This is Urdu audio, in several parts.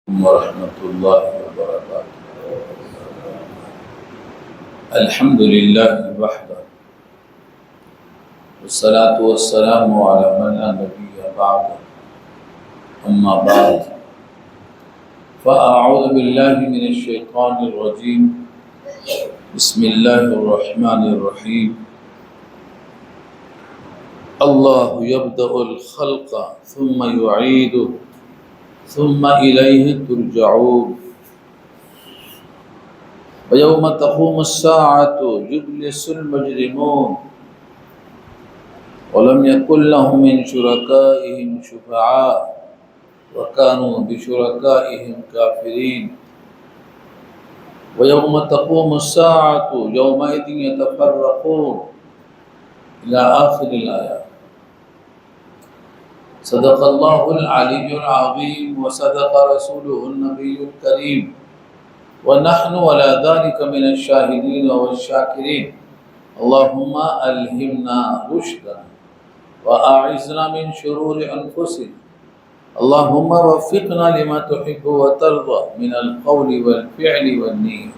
ورحمۃ اللہ وبرکاتہ۔ الحمد للہ وحدہ والصلاة والسلام علی من لا نبی بعدہ، اما بعد فاعوذ باللہ من الشیطان الرجیم، بسم اللہ الرحمن الرحیم۔ اللہ یبدأ الخلق ثم یعیدہ ثم الیہ ترجعون، ویوم تقوم الساعة یبلس المجرمون، ولم يكن لهم من شركائهم شفعاء وكانوا بشركائهم كافرين، ويوم تقوم الساعة يومئذ يتفرقون إلى آخر الآيات۔ صدق الله العلي العظيم وصدق رسوله النبي الكريم، ونحن على ذلك من الشاهدين والشاكرين۔ اللهم ألهمنا رشدنا وأعذنا من شرور أنفسنا، اللهم وفقنا لما تحب وترضى من القول والفعل والنية۔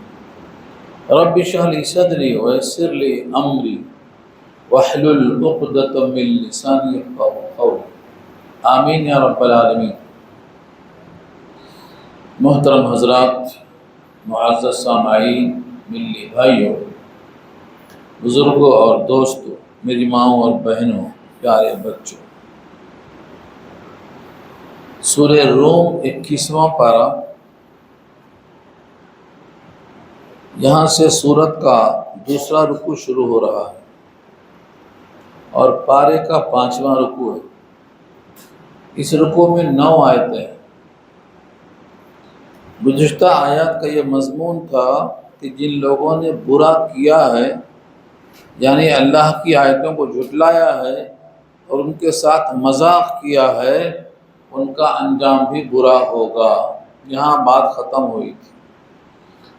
رب اشرح لي صدري ويسر لي أمري واحلل عقدة من لساني يفقهوا قولي، آمین یا رب العالمین۔ محترم حضرات، معزز سامعین، ملی بھائیوں، بزرگوں اور دوستوں، میری ماؤں اور بہنوں، پیارے بچوں، سورہ روم 21واں پارہ، یہاں سے سورت کا دوسرا رکوع شروع ہو رہا ہے اور پارے کا 5واں رکوع ہے۔ اس رکوع میں 9 آیتیں ہیں۔ گزشتہ آیات کا یہ مضمون تھا کہ جن لوگوں نے برا کیا ہے، یعنی اللہ کی آیتوں کو جھٹلایا ہے اور ان کے ساتھ مذاق کیا ہے، ان کا انجام بھی برا ہوگا۔ یہاں بات ختم ہوئی تھی۔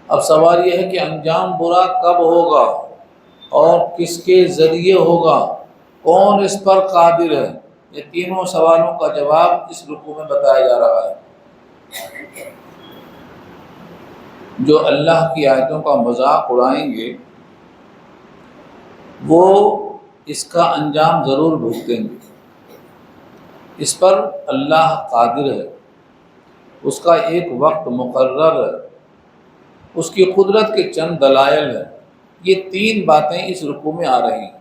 اب سوال یہ ہے کہ انجام برا کب ہوگا اور کس کے ذریعے ہوگا، کون اس پر قادر ہے؟ یہ تینوں سوالوں کا جواب اس رکوع میں بتایا جا رہا ہے۔ جو اللہ کی آیتوں کا مذاق اڑائیں گے وہ اس کا انجام ضرور بھگتیں گے۔ اس پر اللہ قادر ہے، اس کا ایک وقت مقرر ہے، اس کی قدرت کے چند دلائل ہیں۔ یہ 3 باتیں اس رکوع میں آ رہی ہیں۔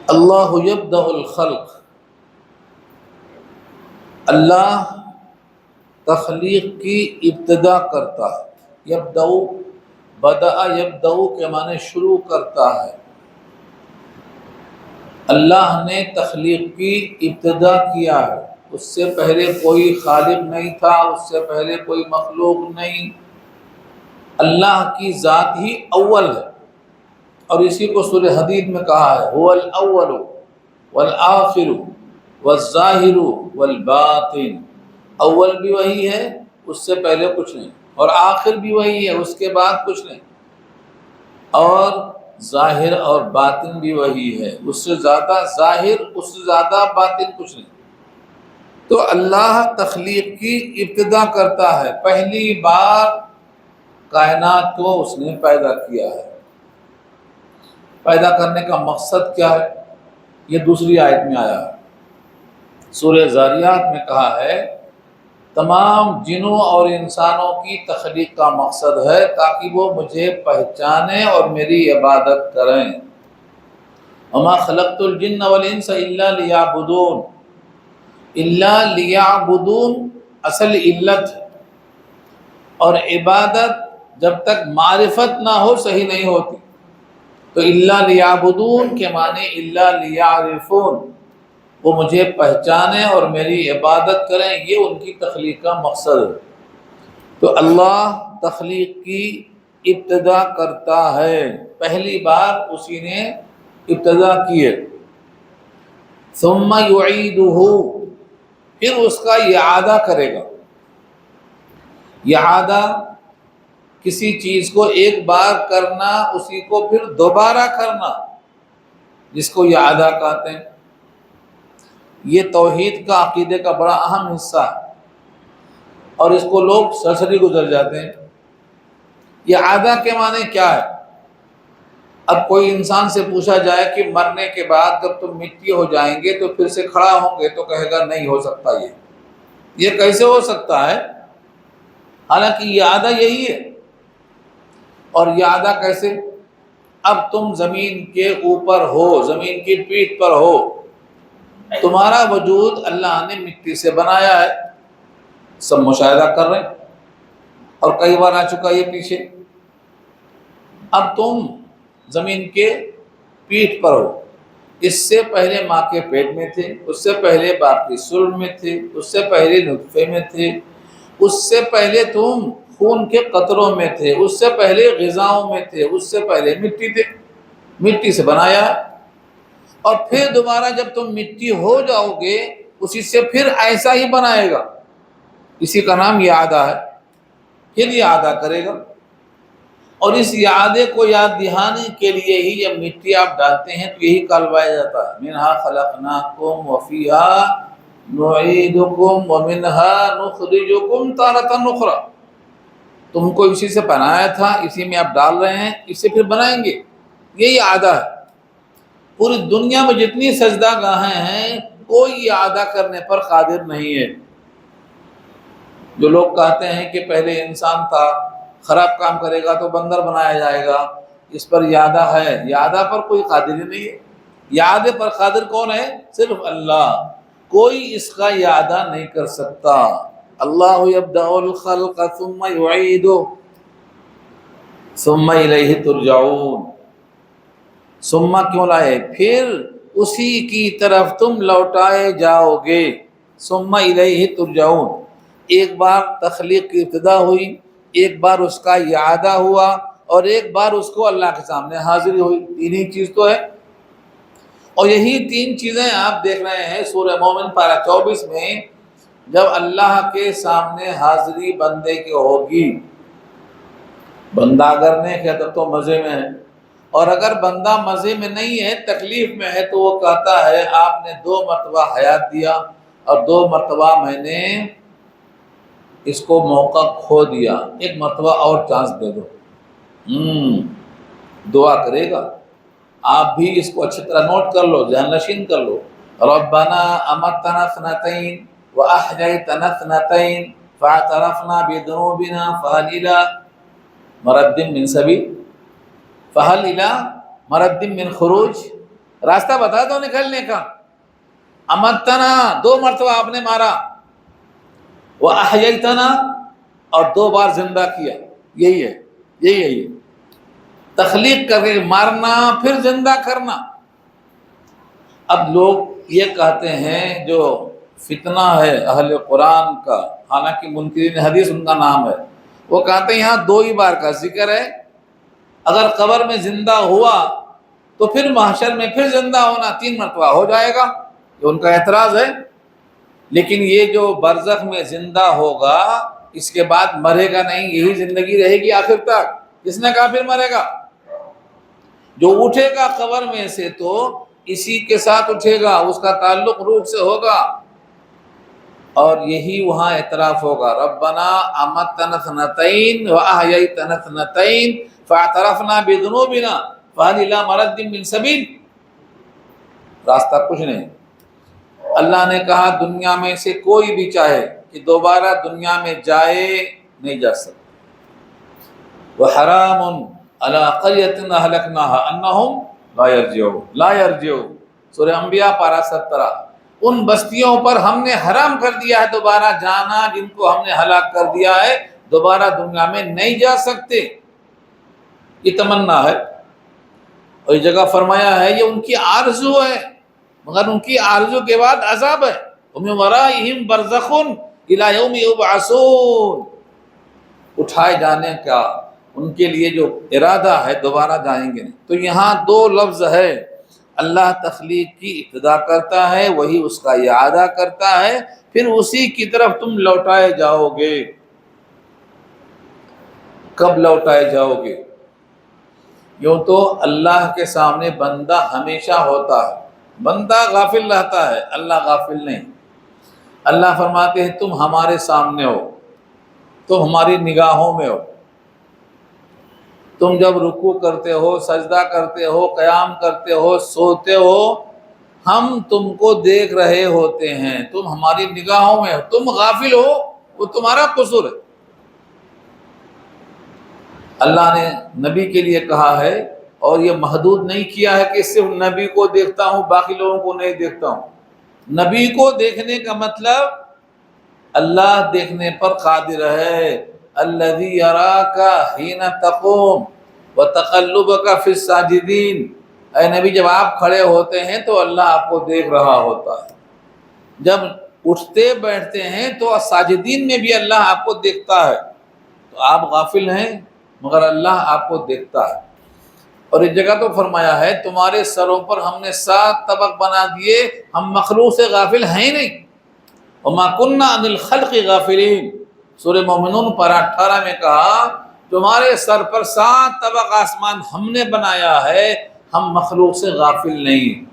اللہ یبدأ الخلق، اللہ تخلیق کی ابتدا کرتا ہے۔ یبدأ، بدأ یبدأ کے معنی شروع کرتا ہے۔ اللہ نے تخلیق کی ابتدا کیا ہے، اس سے پہلے کوئی خالق نہیں تھا، اس سے پہلے کوئی مخلوق نہیں۔ اللہ کی ذات ہی اول ہے، اور اسی کو سورہ حدید میں کہا ہے هو الاول والآخر والظاہر والباطن۔ اول بھی وہی ہے، اس سے پہلے کچھ نہیں، اور آخر بھی وہی ہے، اس کے بعد کچھ نہیں، اور ظاہر اور باطن بھی وہی ہے، اس سے زیادہ ظاہر، اس سے زیادہ باطن کچھ نہیں۔ تو اللہ تخلیق کی ابتدا کرتا ہے، پہلی بار کائنات کو اس نے پیدا کیا ہے۔ پیدا کرنے کا مقصد کیا ہے؟ یہ دوسری آیت میں آیا ہے۔ سورہ ذاریات میں کہا ہے تمام جنوں اور انسانوں کی تخلیق کا مقصد ہے تاکہ وہ مجھے پہچانیں اور میری عبادت کریں۔ وما خلقت الجن والانس الا لیعبدون۔ الا لیعبدون اصل علت ہے، اور عبادت جب تک معرفت نہ ہو صحیح نہیں ہوتی۔ تو الا لیعبدون کے معنی الا لیعرفون، وہ مجھے پہچانیں اور میری عبادت کریں، یہ ان کی تخلیق کا مقصد ہے۔ تو اللہ تخلیق کی ابتدا کرتا ہے، پہلی بار اسی نے ابتدا کی ہے۔ ثم یعیدہ، پھر اس کا اعادہ کرے گا۔ اعادہ کسی چیز کو ایک بار کرنا، اسی کو پھر دوبارہ کرنا، جس کو اعادہ کہتے ہیں۔ یہ توحید کا عقیدے کا بڑا اہم حصہ ہے، اور اس کو لوگ سرسری گزر جاتے ہیں۔ یہ عادہ کے معنی کیا ہے؟ اب کوئی انسان سے پوچھا جائے کہ مرنے کے بعد جب تم مٹی ہو جائیں گے تو پھر سے کھڑا ہوں گے، تو کہے گا نہیں ہو سکتا، یہ کیسے ہو سکتا ہے؟ حالانکہ یہ عادہ یہی ہے۔ اور یہ عادہ کیسے؟ اب تم زمین کے اوپر ہو، زمین کی پیٹھ پر ہو، تمہارا وجود اللہ نے مٹی سے بنایا ہے، سب مشاہدہ کر رہے ہیں، اور کئی بار آ چکا یہ پیچھے۔ اب تم زمین کے پیٹھ پر ہو، اس سے پہلے ماں کے پیٹ میں تھے، اس سے پہلے باپ کی سلب میں تھے، اس سے پہلے نطفے میں تھے، اس سے پہلے تم خون کے قطروں میں تھے، اس سے پہلے غذاؤں میں تھے، اس سے پہلے مٹی تھے، مٹی سے بنایا ہے۔ اور پھر دوبارہ جب تم مٹی ہو جاؤ گے، اسی سے پھر ایسا ہی بنائے گا۔ اسی کا نام یادہ ہے، پھر یہ ادا کرے گا۔ اور اس یادے کو یاد دہانی کے لیے ہی جب مٹی آپ ڈالتے ہیں تو یہی کہلوایا جاتا ہے، منہا خلقناکم وفیہا نعیدکم ومنہا نخرجکم تارۃ اخری۔ تم کو اسی سے بنایا تھا، اسی میں آپ ڈال رہے ہیں، اس سے پھر بنائیں گے، یہی عادہ ہے۔ پوری دنیا میں جتنی سجدہ گاہیں ہیں، کوئی یہ عادہ کرنے پر قادر نہیں ہے۔ جو لوگ کہتے ہیں کہ پہلے انسان تھا، خراب کام کرے گا تو بندر بنایا جائے گا، اس پر یادہ ہے، یادہ پر کوئی قادر ہی نہیں ہے۔ یادے پر قادر کون ہے؟ صرف اللہ، کوئی اس کا یادہ نہیں کر سکتا۔ اللہ یبدأ الخلق ثم یعیدہ ثم الیہ ترجعون۔ ثم کیوں لائے؟ پھر اسی کی طرف تم لوٹائے جاؤ گے۔ ثم الیہ ترجعون، ایک بار تخلیق کی ابتدا ہوئی، ایک بار اس کا اعادہ ہوا، اور ایک بار اس کو اللہ کے سامنے حاضری ہوئی۔ تین ہی چیز تو ہے، اور یہی تین چیزیں آپ دیکھ رہے ہیں سورہ مومن پارہ 24 میں، جب اللہ کے سامنے حاضری بندے کی ہوگی۔ بندہ اگر نیک ہے تب تو مزے میں ہے، اور اگر بندہ مزے میں نہیں ہے، تکلیف میں ہے، تو وہ کہتا ہے آپ نے 2 مرتبہ حیات دیا اور 2 مرتبہ میں نے اس کو موقع کھو دیا، 1 مرتبہ اور چانس دے دو۔ دعا کرے گا۔ آپ بھی اس کو اچھی طرح نوٹ کر لو، ذہن نشین کر لو۔ ربنا امتنا اثنتین واحییتنا اثنتین فاعترفنا بذنوبنا فهل الى مرد من سبیل فهل الى مرد من خروج، راستہ بتا دو نکلنے کا۔ امتنا، 2 مرتبہ آپ نے مارا، واحییتنا، اور 2 بار زندہ کیا، یہی ہے، یہی ہے، یہ تخلیق کر کے مارنا پھر زندہ کرنا۔ اب لوگ یہ کہتے ہیں، جو فتنہ ہے اہل قرآن کا، حالانکہ منکرین حدیث ان کا نام ہے، وہ کہتے ہیں یہاں 2 ہی بار کا ذکر ہے، اگر قبر میں زندہ ہوا تو پھر محشر میں پھر زندہ ہونا 3 مرتبہ ہو جائے گا، یہ ان کا اعتراض ہے۔ لیکن یہ جو برزخ میں زندہ ہوگا، اس کے بعد مرے گا نہیں، یہی زندگی رہے گی آخر تک۔ جس نے کہا پھر مرے گا، جو اٹھے گا قبر میں سے تو اسی کے ساتھ اٹھے گا، اس کا تعلق روح سے ہوگا، اور یہی وہاں اعتراف ہوگا۔ ربنا امتنا اثنتین واحییتنا اثنتین فاعترفنا بذنوبنا فهل الى مرد من سبیل، راستہ کچھ نہیں۔ اللہ نے کہا دنیا میں سے کوئی بھی چاہے کہ دوبارہ دنیا میں جائے، نہیں جا سکتا۔ وحرام علی قریۃ اہلکناها انہم لا یرجعون، سورہ انبیاء پارہ 17۔ ان بستیوں پر ہم نے حرام کر دیا ہے دوبارہ جانا، جن کو ہم نے ہلاک کر دیا ہے، دوبارہ دنیا میں نہیں جا سکتے، یہ تمنا ہے۔ اور یہ جگہ فرمایا ہے یہ ان کی آرزو ہے، مگر ان کی آرزو کے بعد عذاب ہے۔ وَمِن وَرَائِهِمْ بَرْزَخٌ إِلَى يَوْمِ يُبْعَثُونَ، اٹھائے جانے کا ان کے لیے جو ارادہ ہے، دوبارہ جائیں گے نہیں۔ تو یہاں 2 لفظ ہے، اللہ تخلیق کی ابتدا کرتا ہے، وہی اس کا اعادہ کرتا ہے، پھر اسی کی طرف تم لوٹائے جاؤ گے۔ کب لوٹائے جاؤ گے؟ یوں تو اللہ کے سامنے بندہ ہمیشہ ہوتا ہے، بندہ غافل رہتا ہے، اللہ غافل نہیں۔ اللہ فرماتے ہیں تم ہمارے سامنے ہو، تم ہماری نگاہوں میں ہو، تم جب رکوع کرتے ہو، سجدہ کرتے ہو، قیام کرتے ہو، سوتے ہو، ہم تم کو دیکھ رہے ہوتے ہیں، تم ہماری نگاہوں میں ہو، تم غافل ہو وہ تمہارا قصور ہے۔ اللہ نے نبی کے لیے کہا ہے، اور یہ محدود نہیں کیا ہے کہ صرف نبی کو دیکھتا ہوں باقی لوگوں کو نہیں دیکھتا ہوں۔ نبی کو دیکھنے کا مطلب اللہ دیکھنے پر قادر ہے۔ الذی یراک حین تقوم وتقلبک فی الساجدین، اے نبی جب آپ کھڑے ہوتے ہیں تو اللہ آپ کو دیکھ رہا ہوتا ہے، جب اٹھتے بیٹھتے ہیں تو ساجدین میں بھی اللہ آپ کو دیکھتا ہے۔ تو آپ غافل ہیں مگر اللہ آپ کو دیکھتا ہے۔ اور اس جگہ تو فرمایا ہے تمہارے سروں پر ہم نے 7 طبق بنا دیے، ہم مخلوق سے غافل ہیں ہی نہیں۔ وما كنا عن الخلق غافلین، سورہ مومنون پارہ 18 میں کہا تمہارے سر پر 7 طبق آسمان ہم نے بنایا ہے، ہم مخلوق سے غافل نہیں۔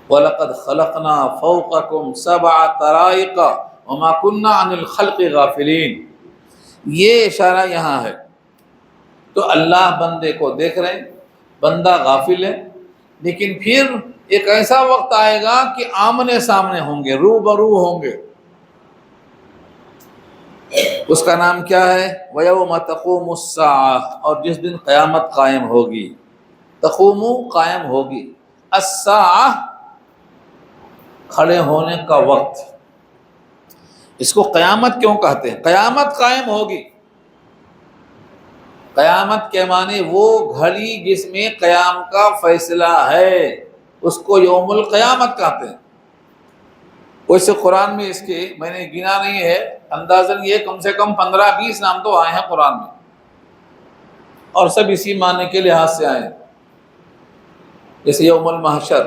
وَلَقَدْ خَلَقْنَا فَوْقَكُمْ 7 طَرَائِقَ وَمَا كُنَّا عَنِ الْخَلْقِ غَافِلِينَ، یہ اشارہ یہاں ہے۔ تو اللہ بندے کو دیکھ رہے ہیں، بندہ غافل ہے، لیکن پھر ایک ایسا وقت آئے گا کہ آمنے سامنے ہوں گے، روبرو ہوں گے۔ اس کا نام کیا ہے؟ وَيَوْمَ تَقُومُ السَّاعَةُ، اور جس دن قیامت قائم ہوگی، تقوم قائم ہوگی، الساعہ کھڑے ہونے کا وقت۔ اس کو قیامت کیوں کہتے ہیں؟ قیامت قائم ہوگی۔ قیامت کے معنی وہ گھڑی جس میں قیام کا فیصلہ ہے، اس کو یوم القیامت کہتے ہیں۔ ویسے قرآن میں اس کے میں نے گنا نہیں ہے، اندازاً یہ کم سے کم 15-20 نام تو آئے ہیں قرآن میں، اور سب اسی معنی کے لحاظ سے آئے ہیں۔ جیسے یوم المحشر،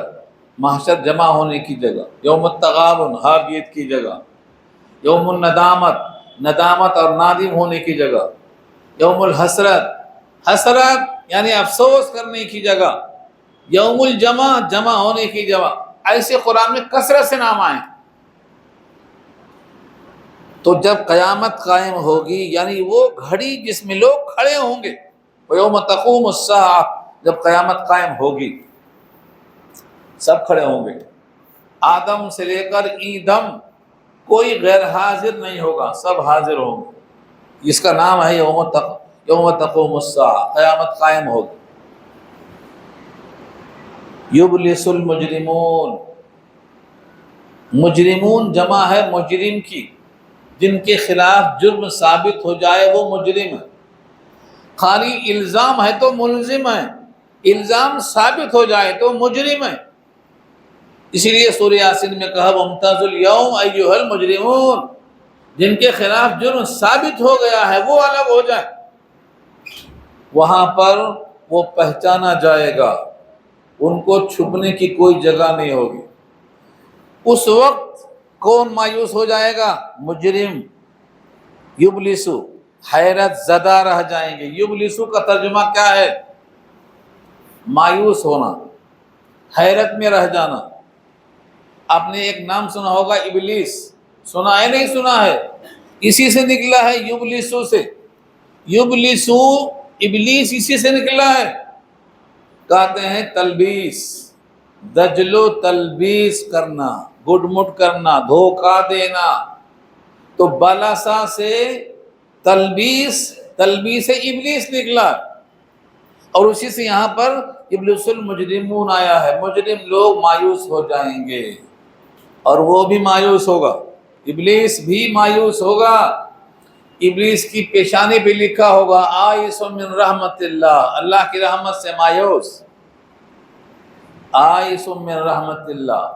محشر جمع ہونے کی جگہ، یوم التغابن ہار جیت کی جگہ، یوم الندامت ندامت اور نادم ہونے کی جگہ، یوم الحسرت حسرت یعنی افسوس کرنے کی جگہ، یوم الجمع جمع ہونے کی جگہ، ایسے قرآن میں کثرت سے نام آئے۔ تو جب قیامت قائم ہوگی یعنی وہ گھڑی جس میں لوگ کھڑے ہوں گے، یوم تقوم الساعہ، جب قیامت قائم ہوگی سب کھڑے ہوں گے، آدم سے لے کر ایدم کوئی غیر حاضر نہیں ہوگا، سب حاضر ہوں گے۔ اس کا نام ہے یوم تقوم الساعہ، قیامت قائم ہوگی۔ یبلس المجرمون، مجرمون جمع ہے مجرم کی، جن کے خلاف جرم ثابت ہو جائے وہ مجرم ہے۔ خالی الزام ہے تو ملزم ہے، الزام ثابت ہو جائے تو مجرم ہے۔ اسی لیے سورہ یاسین میں کہا وامتازوا اليوم ایھا المجرمون، جن کے خلاف جرم ثابت ہو گیا ہے وہ الگ ہو جائے۔ وہاں پر وہ پہچانا جائے گا، ان کو چھپنے کی کوئی جگہ نہیں ہوگی۔ اس وقت کون مایوس ہو جائے گا؟ مجرم۔ یبلسو حیرت زدہ رہ جائیں گے۔ یبلسو کا ترجمہ کیا ہے؟ مایوس ہونا، حیرت میں رہ جانا۔ آپ نے ایک نام سنا ہوگا ابلیس، سنا ہے نہیں سنا ہے؟ اسی سے نکلا ہے، یبلسو سے۔ یبلسو ابلیس اسی سے نکلا ہے۔ کہتے ہیں تلبیس، دجل و تلبیس کرنا، گڈ مٹ کرنا، دھوکہ دینا۔ تو بلاسا سے تلبیس ابلیس نکلا، اور اسی سے یہاں پر یبلس المجرمون آیا ہے۔ مجرم لوگ مایوس ہو جائیں گے، اور وہ بھی مایوس ہوگا، ابلیس بھی مایوس ہوگا۔ ابلیس کی پیشانی پہ لکھا ہوگا آئس من رحمت اللہ، اللہ کی رحمت سے مایوس، آئس من رحمت اللہ۔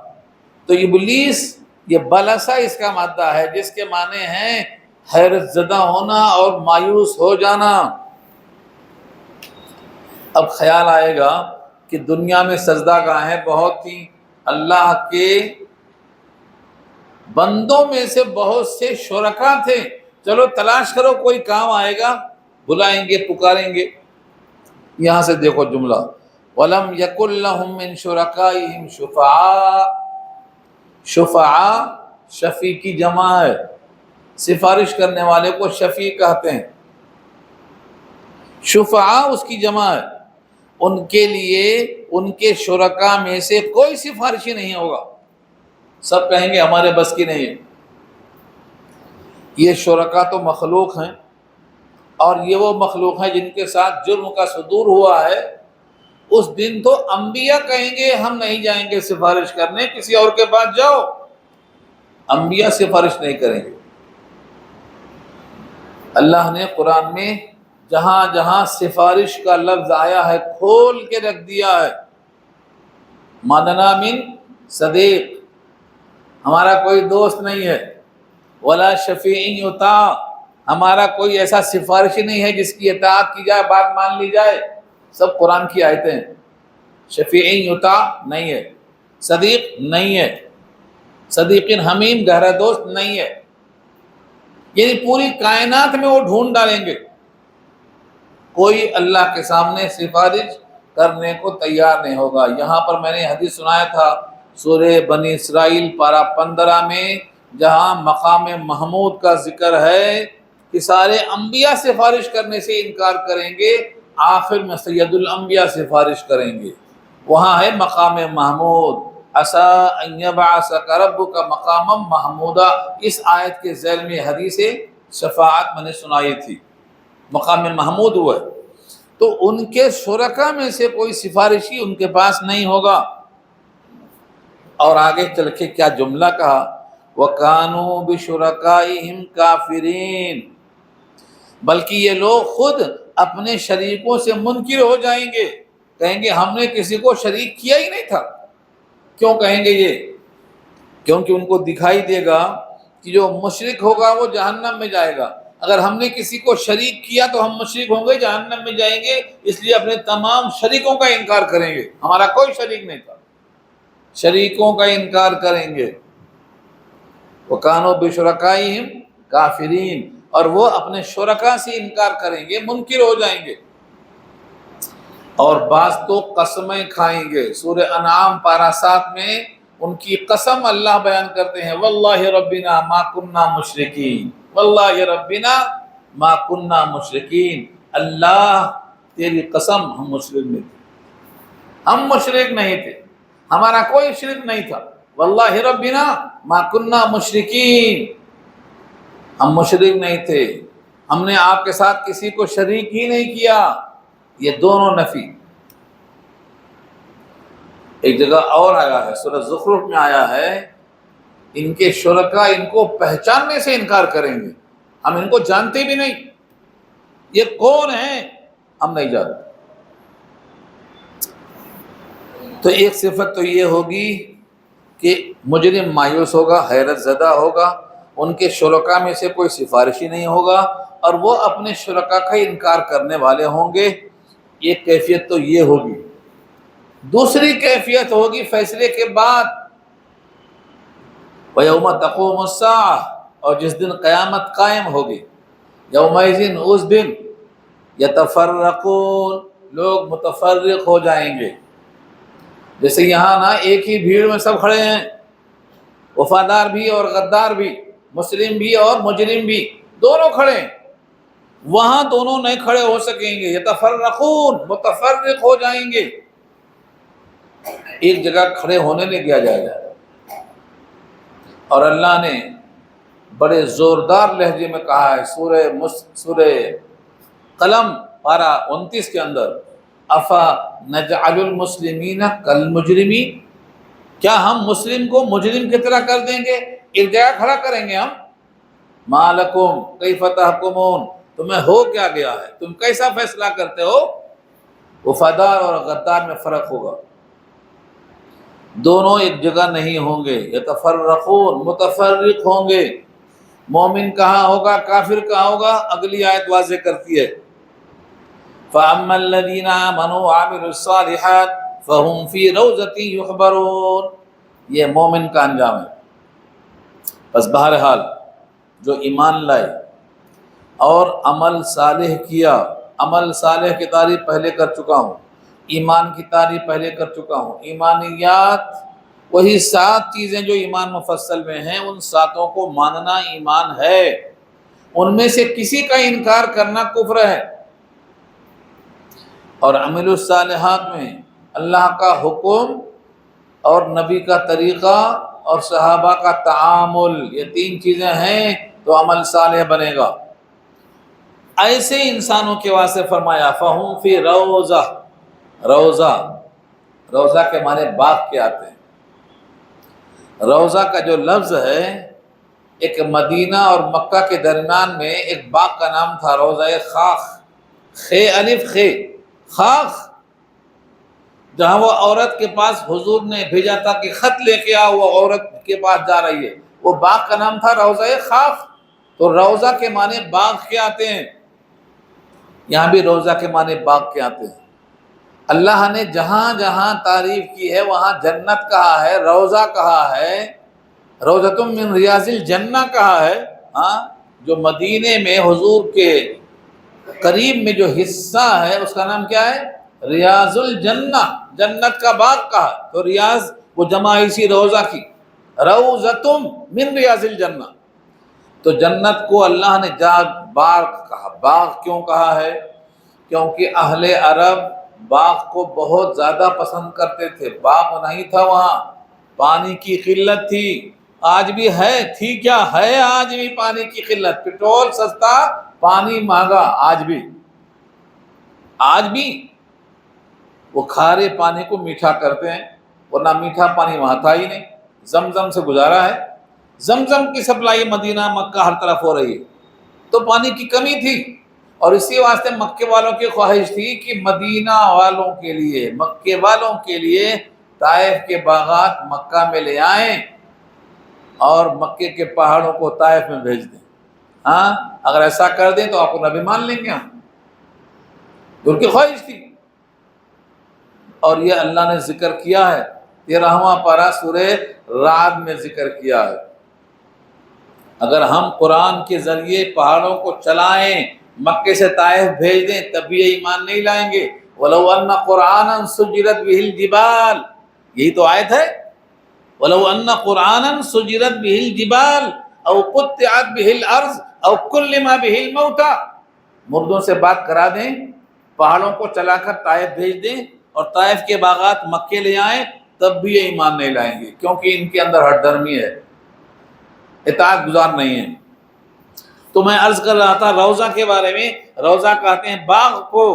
تو ابلیس یہ بلسا اس کا مادہ ہے، جس کے معنی ہیں حیرت زدہ ہونا اور مایوس ہو جانا۔ اب خیال آئے گا کہ دنیا میں سجدہ گاہیں بہت تھیں، اللہ کے بندوں میں سے بہت سے شرکا تھے، چلو تلاش کرو کوئی کام آئے گا، بلائیں گے، پکاریں گے۔ یہاں سے دیکھو جملہ وَلَمْ يَكُنْ لَهُم مِّن شُرَكَائِهِمْ شُفَعَاءُ، شفعاء شفیع کی جمع ہے، سفارش کرنے والے کو شفیع کہتے ہیں، شفعاء اس کی جمع ہے، ان کے لیے ان کے شرکاء میں سے کوئی سفارشی نہیں ہوگا، سب کہیں گے ہمارے بس کی نہیں ہے۔ یہ شرکاء تو مخلوق ہیں، اور یہ وہ مخلوق ہیں جن کے ساتھ جرم کا صدور ہوا ہے، اس دن تو انبیاء کہیں گے ہم نہیں جائیں گے سفارش کرنے، کسی اور کے پاس جاؤ، انبیاء سفارش نہیں کریں گے۔ اللہ نے قرآن میں جہاں جہاں سفارش کا لفظ آیا ہے کھول کے رکھ دیا ہے، مَدَنَا مِن صدیق، ہمارا کوئی دوست نہیں ہے، ولا شفیع یطاع، ہمارا کوئی ایسا سفارشی نہیں ہے جس کی اطاعت کی جائے، بات مان لی جائے، سب قرآن کی آیتیں ہیں۔ شفیع یطاع نہیں ہے، صدیق نہیں ہے، صدیق حمیم گہرا دوست نہیں ہے، یعنی پوری کائنات میں وہ ڈھونڈ ڈالیں گے، کوئی اللہ کے سامنے سفارش کرنے کو تیار نہیں ہوگا۔ یہاں پر میں نے حدیث سنایا تھا سورہ بنی اسرائیل پارہ 15 میں، جہاں مقام محمود کا ذکر ہے کہ سارے انبیاء سفارش کرنے سے انکار کریں گے، آخر میں سید الانبیاء سفارش کریں گے، وہاں ہے مقام محمود، عسیٰ ان یبعثک ربک مقاما محمودا، اس آیت کے ذیل میں حدیث شفاعت میں نے سنائی تھی، مقام محمود ہوا ہے، تو ان کے شرکاء میں سے کوئی سفارشی ان کے پاس نہیں ہوگا۔ اور آگے چل کے کیا جملہ کہا، وَكَانُوا بِشُرَكَائِهِمْ كَافِرِينَ، بلکہ یہ لوگ خود اپنے شریکوں سے منکر ہو جائیں گے، کہیں گے ہم نے کسی کو شریک کیا ہی نہیں تھا۔ کیوں کہیں گے یہ؟ کیونکہ ان کو دکھائی دے گا کہ جو مشرک ہوگا وہ جہنم میں جائے گا، اگر ہم نے کسی کو شریک کیا تو ہم مشرک ہوں گے، جہنم میں جائیں گے، اس لیے اپنے تمام شریکوں کا انکار کریں گے، ہمارا کوئی شریک نہیں تھا، شریکوں کا انکار کریں گے۔ وَكَانُوا بِشُرَكَائِهِمْ كَافِرِينَ، اور وہ اپنے شرکاء سے انکار کریں گے، منکر ہو جائیں گے، اور بعض تو قسمیں کھائیں گے۔ سورہ انعام پارہ 7 میں ان کی قسم اللہ بیان کرتے ہیں، واللہ ربنا ما کننا مشرکین، واللہ ربنا ما کننا مشرکین، اللہ تیری قسم ہم مشرک نہیں تھے، ہم مشرک نہیں تھے، ہمارا کوئی شرک نہیں تھا، واللہ ربنا ما کننا مشرکین، ہم مشرک نہیں تھے، ہم نے آپ کے ساتھ کسی کو شریک ہی نہیں کیا۔ یہ دونوں نفی۔ ایک جگہ اور آیا ہے، سورہ زخرف میں آیا ہے، ان کے شرکاء ان کو پہچاننے سے انکار کریں گے، ہم ان کو جانتے بھی نہیں، یہ کون ہیں ہم نہیں جانتے۔ تو ایک صفت تو یہ ہوگی کہ مجرم مایوس ہوگا، حیرت زدہ ہوگا، ان کے شرکاء میں سے کوئی سفارشی نہیں ہوگا، اور وہ اپنے شرکاء کا انکار کرنے والے ہوں گے، ایک کیفیت تو یہ ہوگی۔ دوسری کیفیت ہوگی فیصلے کے بعد، وَيَوْمَ تَقُومُ السَّاعَةُ، اور جس دن قیامت قائم ہوگی، یومئذ، اس دن، یتفرقون، لوگ متفرق ہو جائیں گے۔ جیسے یہاں نا ایک ہی بھیڑ میں سب کھڑے ہیں، وفادار بھی اور غدار بھی، مسلم بھی اور مجرم بھی، دونوں کھڑے ہیں، وہاں دونوں نہیں کھڑے ہو سکیں گے، یتفرقون، متفرق ہو جائیں گے، ایک جگہ کھڑے ہونے نہیں دیا جائے گا۔ اور اللہ نے بڑے زوردار لہجے میں کہا ہے سورہ قلم پارہ 29 کے اندر، افا نجعل المسلمین کالمجرمین، کیا ہم مسلم کو مجرم کی طرح کر دیں گے، ایک جگہ کھڑا کریں گے ہم، ما لکم کیف تحکمون، تمہیں ہو کیا گیا ہے، تم کیسا فیصلہ کرتے ہو۔ وفادار اور غدار میں فرق ہوگا، دونوں ایک جگہ نہیں ہوں گے، یتفرقون، متفرق ہوں گے۔ مومن کہاں ہوگا، کافر کہاں ہوگا، اگلی آیت واضح کرتی ہے، فَأَمَّا الَّذِينَ آمَنُوا وَعَمِلُوا الصَّالِحَاتِ فَهُمْ فِي رَوْضَةٍ يُحْبَرُونَ، یہ مومن کا انجام ہے۔ بس بہرحال جو ایمان لائے اور عمل صالح کیا، عمل صالح کی تعریف پہلے کر چکا ہوں، ایمان کی تعریف پہلے کر چکا ہوں۔ ایمانیات وہی 7 چیزیں جو ایمان مفصل میں ہیں، ان 7 کو ماننا ایمان ہے، ان میں سے کسی کا انکار کرنا کفر ہے۔ اور عمل الصالحات میں اللہ کا حکم اور نبی کا طریقہ اور صحابہ کا تعامل، یہ 3 چیزیں ہیں تو عمل صالح بنے گا۔ ایسے انسانوں کے واسطے فرمایا فَهُمْ فِي روضہ، روضہ کے معنی باغ کے آتے ہیں۔ روضہ کا جو لفظ ہے، ایک مدینہ اور مکہ کے درمیان میں ایک باغ کا نام تھا روضہ خاخ، خے الف خے، خاخ، جہاں وہ عورت کے پاس حضور نے بھیجا تھا کہ خط لے کے آؤ، وہ عورت کے پاس جا رہی ہے، وہ باغ کا نام تھا روضہ خاخ۔ تو روضہ کے معنی باغ کے آتے ہیں، یہاں بھی روضہ کے معنی باغ کے آتے ہیں۔ اللہ نے جہاں جہاں تعریف کی ہے وہاں جنت کہا ہے، روضہ کہا ہے، روضۃ من ریاض الجنہ کہا ہے۔ ہاں، جو مدینے میں حضور کے قریب میں جو حصہ ہے اس کا نام کیا ہے؟ ریاض الجنہ، جنت کا باغ کہا۔ تو ریاض وہ جمع اسی روضہ کی، روضۃ من ریاض الجنہ۔ تو جنت کو اللہ نے باغ کہا۔ باغ کیوں کہا ہے؟ کیونکہ اہل عرب باغ کو بہت زیادہ پسند کرتے تھے۔ باغ نہیں تھا وہاں، پانی کی قلت تھی، آج بھی ہے، تھی کیا ہے، آج بھی پانی کی قلت، پٹرول سستا، پانی مہنگا، آج بھی وہ کھارے پانی کو میٹھا کرتے ہیں، ورنہ میٹھا پانی وہاں تھا ہی نہیں۔ زمزم سے گزارا ہے، زمزم کی سپلائی مدینہ مکہ ہر طرف ہو رہی ہے، تو پانی کی کمی تھی، اور اسی واسطے مکے والوں کی خواہش تھی کہ مدینہ والوں کے لیے، مکے والوں کے لیے طائف کے باغات مکہ میں لے آئیں اور مکے کے پہاڑوں کو طائف میں بھیج دیں۔ ہاں، اگر ایسا کر دیں تو آپ کو نبی مان لیں گے ہم، ان کی خواہش تھی۔ اور یہ اللہ نے ذکر کیا ہے، 13واں پارہ سورہ رعد میں ذکر کیا ہے۔ اگر ہم قرآن کے ذریعے پہاڑوں کو چلائیں، مکے سے طائف بھیج دیں، تب بھی یہ ایمان نہیں لائیں گے۔ وَلَوْ أَنَّ قُرْآنًا سُجِّرَتْ بِهِ الْجِبَالُ، یہی تو آیت ہے، وَلَوْ أَنَّ قُرْآنًا سُجِّرَتْ بِهِ الْجِبَالُ أَوْ قُطِّعَتْ بِهِ الْأَرْضُ أَوْ كُلِّمَ بِهِ الْمَوْتَى، مردوں سے بات کرا دیں، پہاڑوں کو چلا کر طائف بھیج دیں اور طائف کے باغات مکے لے آئیں، تب بھی یہ ایمان نہیں لائیں گے، کیونکہ ان کے اندر ہٹ درمی ہے، اطاعت گزار نہیں ہے۔ تو میں عرض کر رہا تھا روضہ کے بارے میں، روضہ کہتے ہیں باغ کو،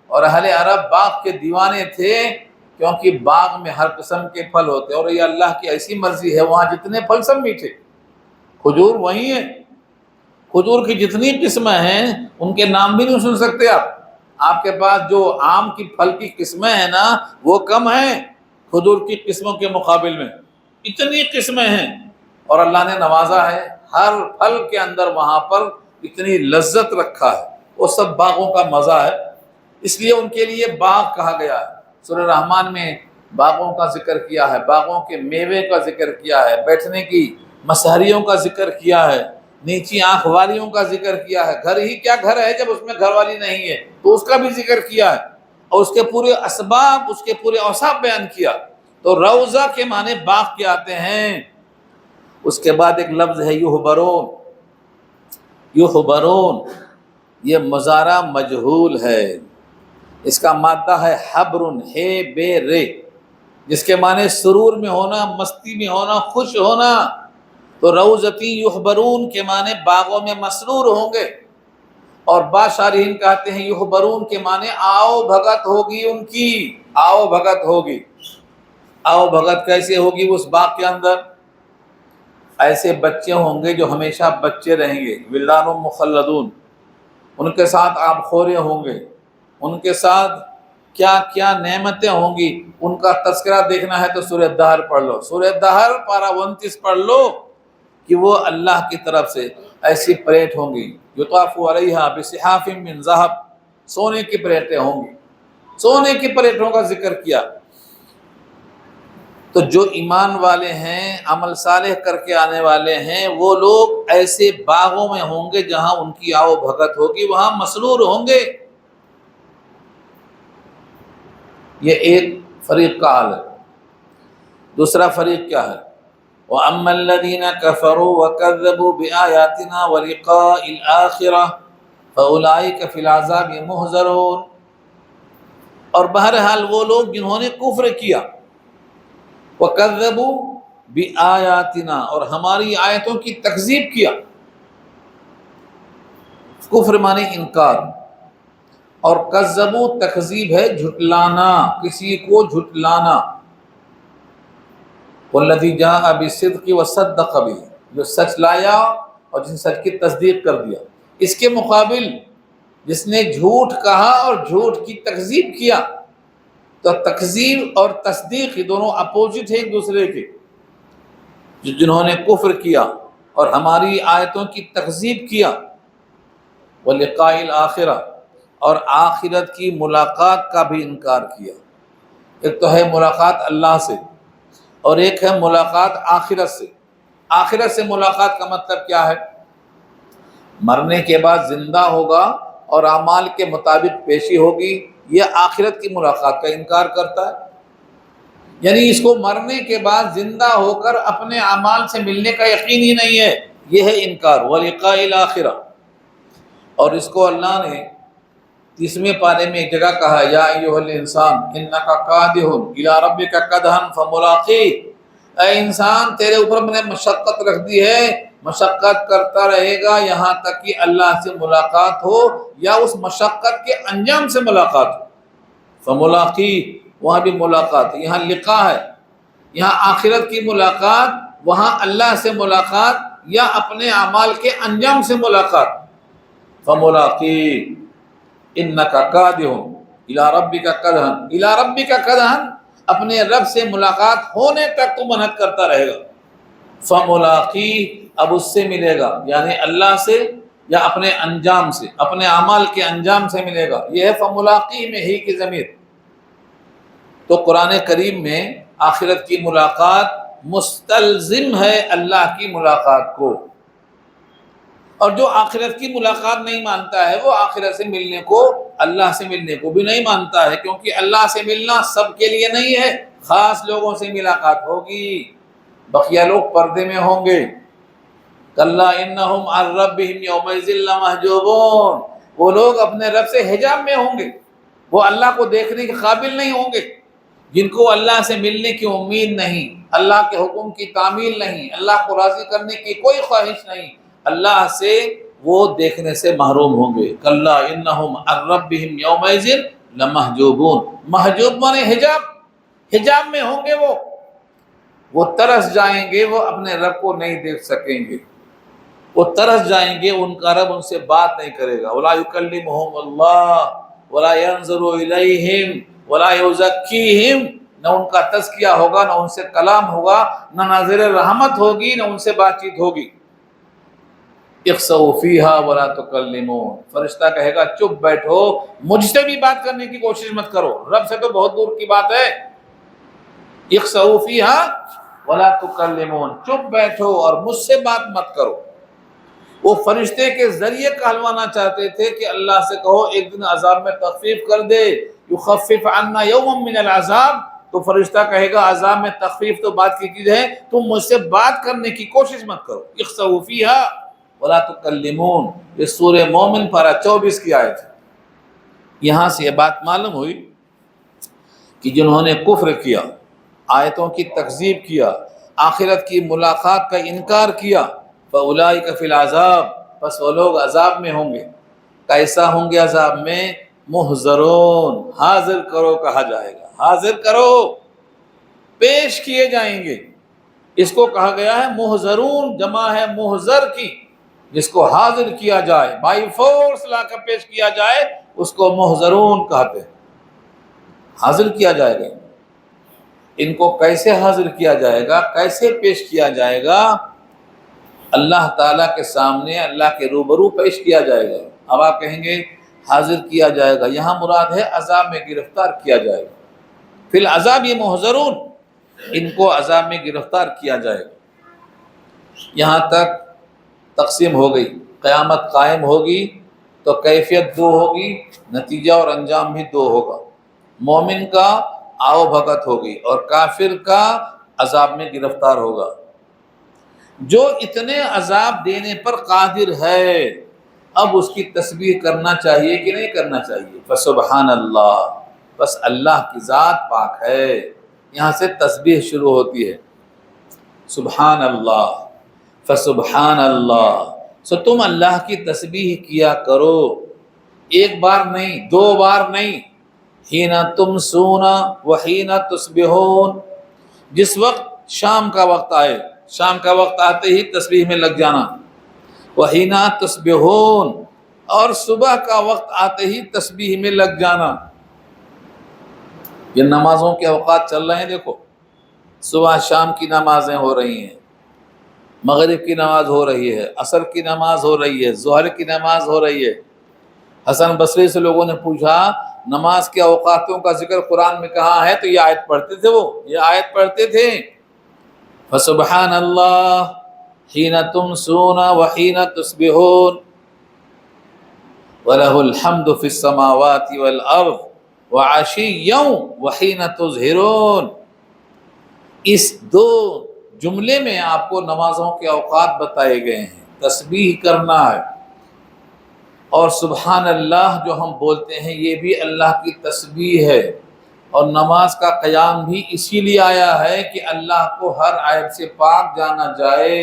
اور اہل عرب باغ کے دیوانے تھے، کیونکہ باغ میں ہر قسم کے پھل ہوتے، اور یہ اللہ کی ایسی مرضی ہے، وہاں جتنے پھل سب میٹھے، کھجور وہی ہیں، کھجور کی جتنی قسمیں ہیں ان کے نام بھی نہیں سن سکتے آپ کے پاس جو آم کی پھل کی قسمیں ہیں نا وہ کم ہیں کھجور کی قسموں کے مقابل میں، اتنی قسمیں ہیں، اور اللہ نے نوازا ہے، ہر پھل کے اندر وہاں پر اتنی لذت رکھا ہے، وہ سب باغوں کا مزہ ہے، اس لیے ان کے لیے باغ کہا گیا ہے۔ سورہ رحمان میں باغوں کا ذکر کیا ہے، باغوں کے میوے کا ذکر کیا ہے، بیٹھنے کی مسہریوں کا ذکر کیا ہے، نیچی آنکھ والیوں کا ذکر کیا ہے۔ گھر ہی کیا گھر ہے جب اس میں گھر والی نہیں ہے، تو اس کا بھی ذکر کیا ہے، اور اس کے پورے اسباب، اس کے پورے اوصاف بیان کیا۔ تو روضہ کے معنی باغ کے آتے ہیں۔ اس کے بعد ایک لفظ ہے یحبرون، یحبرون، یہ مضارع مجہول ہے، اس کا مادہ ہے حبرن، ہے بے رے، جس کے معنی سرور میں ہونا، مستی میں ہونا، خوش ہونا۔ تو روضتی یحبرون کے معنی باغوں میں مسرور ہوں گے، اور بعض شارحین کہتے ہیں یحبرون کے معنی آؤ بھگت ہوگی ان کی، آؤ بھگت ہوگی۔ آؤ بھگت کیسے ہوگی اس باغ کے اندر؟ ایسے بچے ہوں گے جو ہمیشہ بچے رہیں گے، ولدان مخلدون، ان کے ساتھ آب خورے ہوں گے، ان کے ساتھ کیا کیا نعمتیں ہوں گی، ان کا تذکرہ دیکھنا ہے تو سورہ دہر پڑھ لو، سورہ دہر پارہ 29 پڑھ لو، کہ وہ اللہ کی طرف سے ایسی پلیٹ ہوں گی، یطاف علیہا بصحاف من ذہب، سونے کی پلیٹیں ہوں گی، سونے کی پلیٹوں کا ذکر کیا۔ تو جو ایمان والے ہیں، عمل صالح کر کے آنے والے ہیں، وہ لوگ ایسے باغوں میں ہوں گے جہاں ان کی آؤ بھگت ہوگی، وہاں مسرور ہوں گے۔ یہ ایک فریق کا حال ہے۔ دوسرا فریق کیا ہے؟ وَأَمَّا الَّذِينَ كَفَرُوا وَكَذَّبُوا بِآيَاتِنَا وَلِقَاءِ الْآخِرَةِ فَأُولَٰئِكَ فِي الْعَذَابِ مُحْضَرُونَ۔ اور بہرحال وہ لوگ جنہوں نے کفر کیا، وَكَذَّبُوا بِآيَاتِنَا، اور ہماری آیتوں کی تکذیب کیا۔ کفر معنی انکار، اور کذبوا تکذیب ہے جھٹلانا، کسی کو جھٹلانا۔ والذی جاء بالصدق وصدق به، جو سچ لایا اور جس نے سچ کی تصدیق کر دیا۔ اس کے مقابل جس نے جھوٹ کہا اور جھوٹ کی تکذیب کیا، تو تکذیب اور تصدیق یہ دونوں اپوزٹ ہیں ایک دوسرے کے۔ جنہوں نے کفر کیا اور ہماری آیتوں کی تکذیب کیا، ولقاء الآخرہ، اور آخرت کی ملاقات کا بھی انکار کیا۔ ایک تو ہے ملاقات اللہ سے، اور ایک ہے ملاقات آخرت سے۔ آخرت سے ملاقات کا مطلب کیا ہے؟ مرنے کے بعد زندہ ہوگا اور اعمال کے مطابق پیشی ہوگی، یہ آخرت کی ملاقات کا انکار کرتا ہے۔ یعنی اس کو مرنے کے بعد زندہ ہو کر اپنے اعمال سے ملنے کا یقین ہی نہیں ہے، یہ ہے انکار، ولقاء الآخرہ۔ اور اس کو اللہ نے 30ویں پارے میں ایک جگہ کہا، یا ایھا الانسان انک کادح الی ربک کدحا فملاقیہ، اے انسان تیرے اوپر میں نے مشقت رکھ دی ہے، مشقت کرتا رہے گا یہاں تک کہ اللہ سے ملاقات ہو یا اس مشقت کے انجام سے ملاقات ہو۔ فملاقیہ، وہاں بھی ملاقات ہے، یہاں لقاء ہے، یہاں آخرت کی ملاقات، وہاں اللہ سے ملاقات یا اپنے اعمال کے انجام سے ملاقات۔ فملاقیہ انک کادح الی ربک کدحا، الی ربک کدحا، اپنے رب سے ملاقات ہونے تک تو محنت کرتا رہے گا۔ فملاقیہ، اب اس سے ملے گا، یعنی اللہ سے یا اپنے انجام سے، اپنے اعمال کے انجام سے ملے گا۔ یہ ہے فملاقیہ میں ہی کی ضمیر۔ تو قرآن کریم میں آخرت کی ملاقات مستلزم ہے اللہ کی ملاقات کو، اور جو آخرت کی ملاقات نہیں مانتا ہے وہ آخرت سے ملنے کو، اللہ سے ملنے کو بھی نہیں مانتا ہے، کیونکہ اللہ سے ملنا سب کے لیے نہیں ہے، خاص لوگوں سے ملاقات ہوگی، بقیہ لوگ پردے میں ہوں گے۔ کلا انہم عن ربہم یومئذ لمحجوبون، وہ لوگ اپنے رب سے حجاب میں ہوں گے، وہ اللہ کو دیکھنے کے قابل نہیں ہوں گے۔ جن کو اللہ سے ملنے کی امید نہیں، اللہ کے حکم کی تعمیل نہیں، اللہ کو راضی کرنے کی کوئی خواہش نہیں، اللہ سے وہ دیکھنے سے محروم ہوں گے۔ کلا انہم عن ربہم یومئذ لمحجوبون، محجوب مانے حجاب، حجاب میں ہوں گے، وہ ترس جائیں گے، وہ اپنے رب کو نہیں دیکھ سکیں گے، وہ ترس جائیں گے، ان کا رب ان سے بات نہیں کرے گا۔ ولا یکلمہم اللہ ولا ینظر الیہم ولا یزکیہم، نہ ان کا تزکیہ ہوگا، نہ ان سے کلام ہوگا، نہ ناظر رحمت ہوگی، نہ ان سے بات چیت ہوگی۔ اخسؤوا فیہا ولا تکلمون، فرشتہ کہے گا چپ بیٹھو، مجھ سے بھی بات کرنے کی کوشش مت کرو، رب سے تو بہت دور کی بات ہے۔ اخسؤوا فیہا ولا تکلمون، چپ بیٹھو اور مجھ سے بات مت کرو۔ وہ فرشتے کے ذریعے کہلوانا چاہتے تھے کہ اللہ سے کہو ایک دن عذاب میں تخفیف کر دے، یخفف عنا یوما من العذاب، تو فرشتہ کہے گا عذاب میں تخفیف تو بات کی چیز ہے، تم مجھ سے بات کرنے کی کوشش مت کرو۔ اخسؤوا فیہا ولا تکلمون، یہ سورہ مومن پارہ 24 کی آیت ہے۔ یہاں سے یہ بات معلوم ہوئی کہ جنہوں نے کفر کیا، آیتوں کی تکذیب کیا، آخرت کی ملاقات کا انکار کیا، فَأُولَٰئِكَ فِي الْعَذَابِ، پس وہ لوگ عذاب میں ہوں گے۔ کیسا ہوں گے عذاب میں؟ محضرون، حاضر کرو کہا جائے گا، حاضر کرو، پیش کیے جائیں گے۔ اس کو کہا گیا ہے محضرون، جمع ہے محضر کی، جس کو حاضر کیا جائے، بائی فورس لا کر پیش کیا جائے، اس کو محضرون کہتے ہیں۔ حاضر کیا جائے گا، ان کو کیسے حاضر کیا جائے گا، کیسے پیش کیا جائے گا؟ اللہ تعالیٰ کے سامنے، اللہ کے روبرو پیش کیا جائے گا۔ اب آپ کہیں گے حاضر کیا جائے گا، یہاں مراد ہے عذاب میں گرفتار کیا جائے گا۔ فی العذاب یہ محضرون، ان کو عذاب میں گرفتار کیا جائے گا۔ یہاں تک تقسیم ہو گئی۔ قیامت قائم ہوگی تو کیفیت دو ہوگی، نتیجہ اور انجام بھی دو ہوگا۔ مومن کا آؤ بھگت ہوگی اور کافر کا عذاب میں گرفتار ہوگا۔ جو اتنے عذاب دینے پر قادر ہے اب اس کی تسبیح کرنا چاہیے کہ نہیں کرنا چاہیے؟ فسبحان اللہ، بس اللہ کی ذات پاک ہے، یہاں سے تسبیح شروع ہوتی ہے، سبحان اللہ، فسبحان اللہ۔ سو تم اللہ کی تسبیح کیا کرو، ایک بار نہیں، دو بار نہیں، حین تمسون وحین تصبحون، جس وقت شام کا وقت آئے، شام کا وقت آتے ہی تسبیح میں لگ جانا، وحین تصبحون، اور صبح کا وقت آتے ہی تسبیح میں لگ جانا۔ یہ نمازوں کے اوقات چل رہے ہیں، دیکھو صبح شام کی نمازیں ہو رہی ہیں، مغرب کی نماز ہو رہی ہے، عصر کی نماز ہو رہی ہے، ظہر کی نماز ہو رہی ہے۔ حسن بصری سے لوگوں نے پوچھا نماز کے اوقاتوں کا ذکر قرآن میں کہاں ہے؟ تو یہ آیت پڑھتے تھے، وہ یہ آیت پڑھتے تھے، فسبحان اللہ حین تمسون وحین تصبحون وَلَهُ الْحَمْدُ فِي السَّمَاوَاتِ وَالْأَرْضِ وَعَشِيًّا وَحِينَ تُظْهِرُونَ۔ اس دو جملے میں آپ کو نمازوں کے اوقات بتائے گئے ہیں، تسبیح کرنا ہے، اور سبحان اللہ جو ہم بولتے ہیں یہ بھی اللہ کی تسبیح ہے، اور نماز کا قیام بھی اسی لیے آیا ہے کہ اللہ کو ہر عیب سے پاک جانا جائے،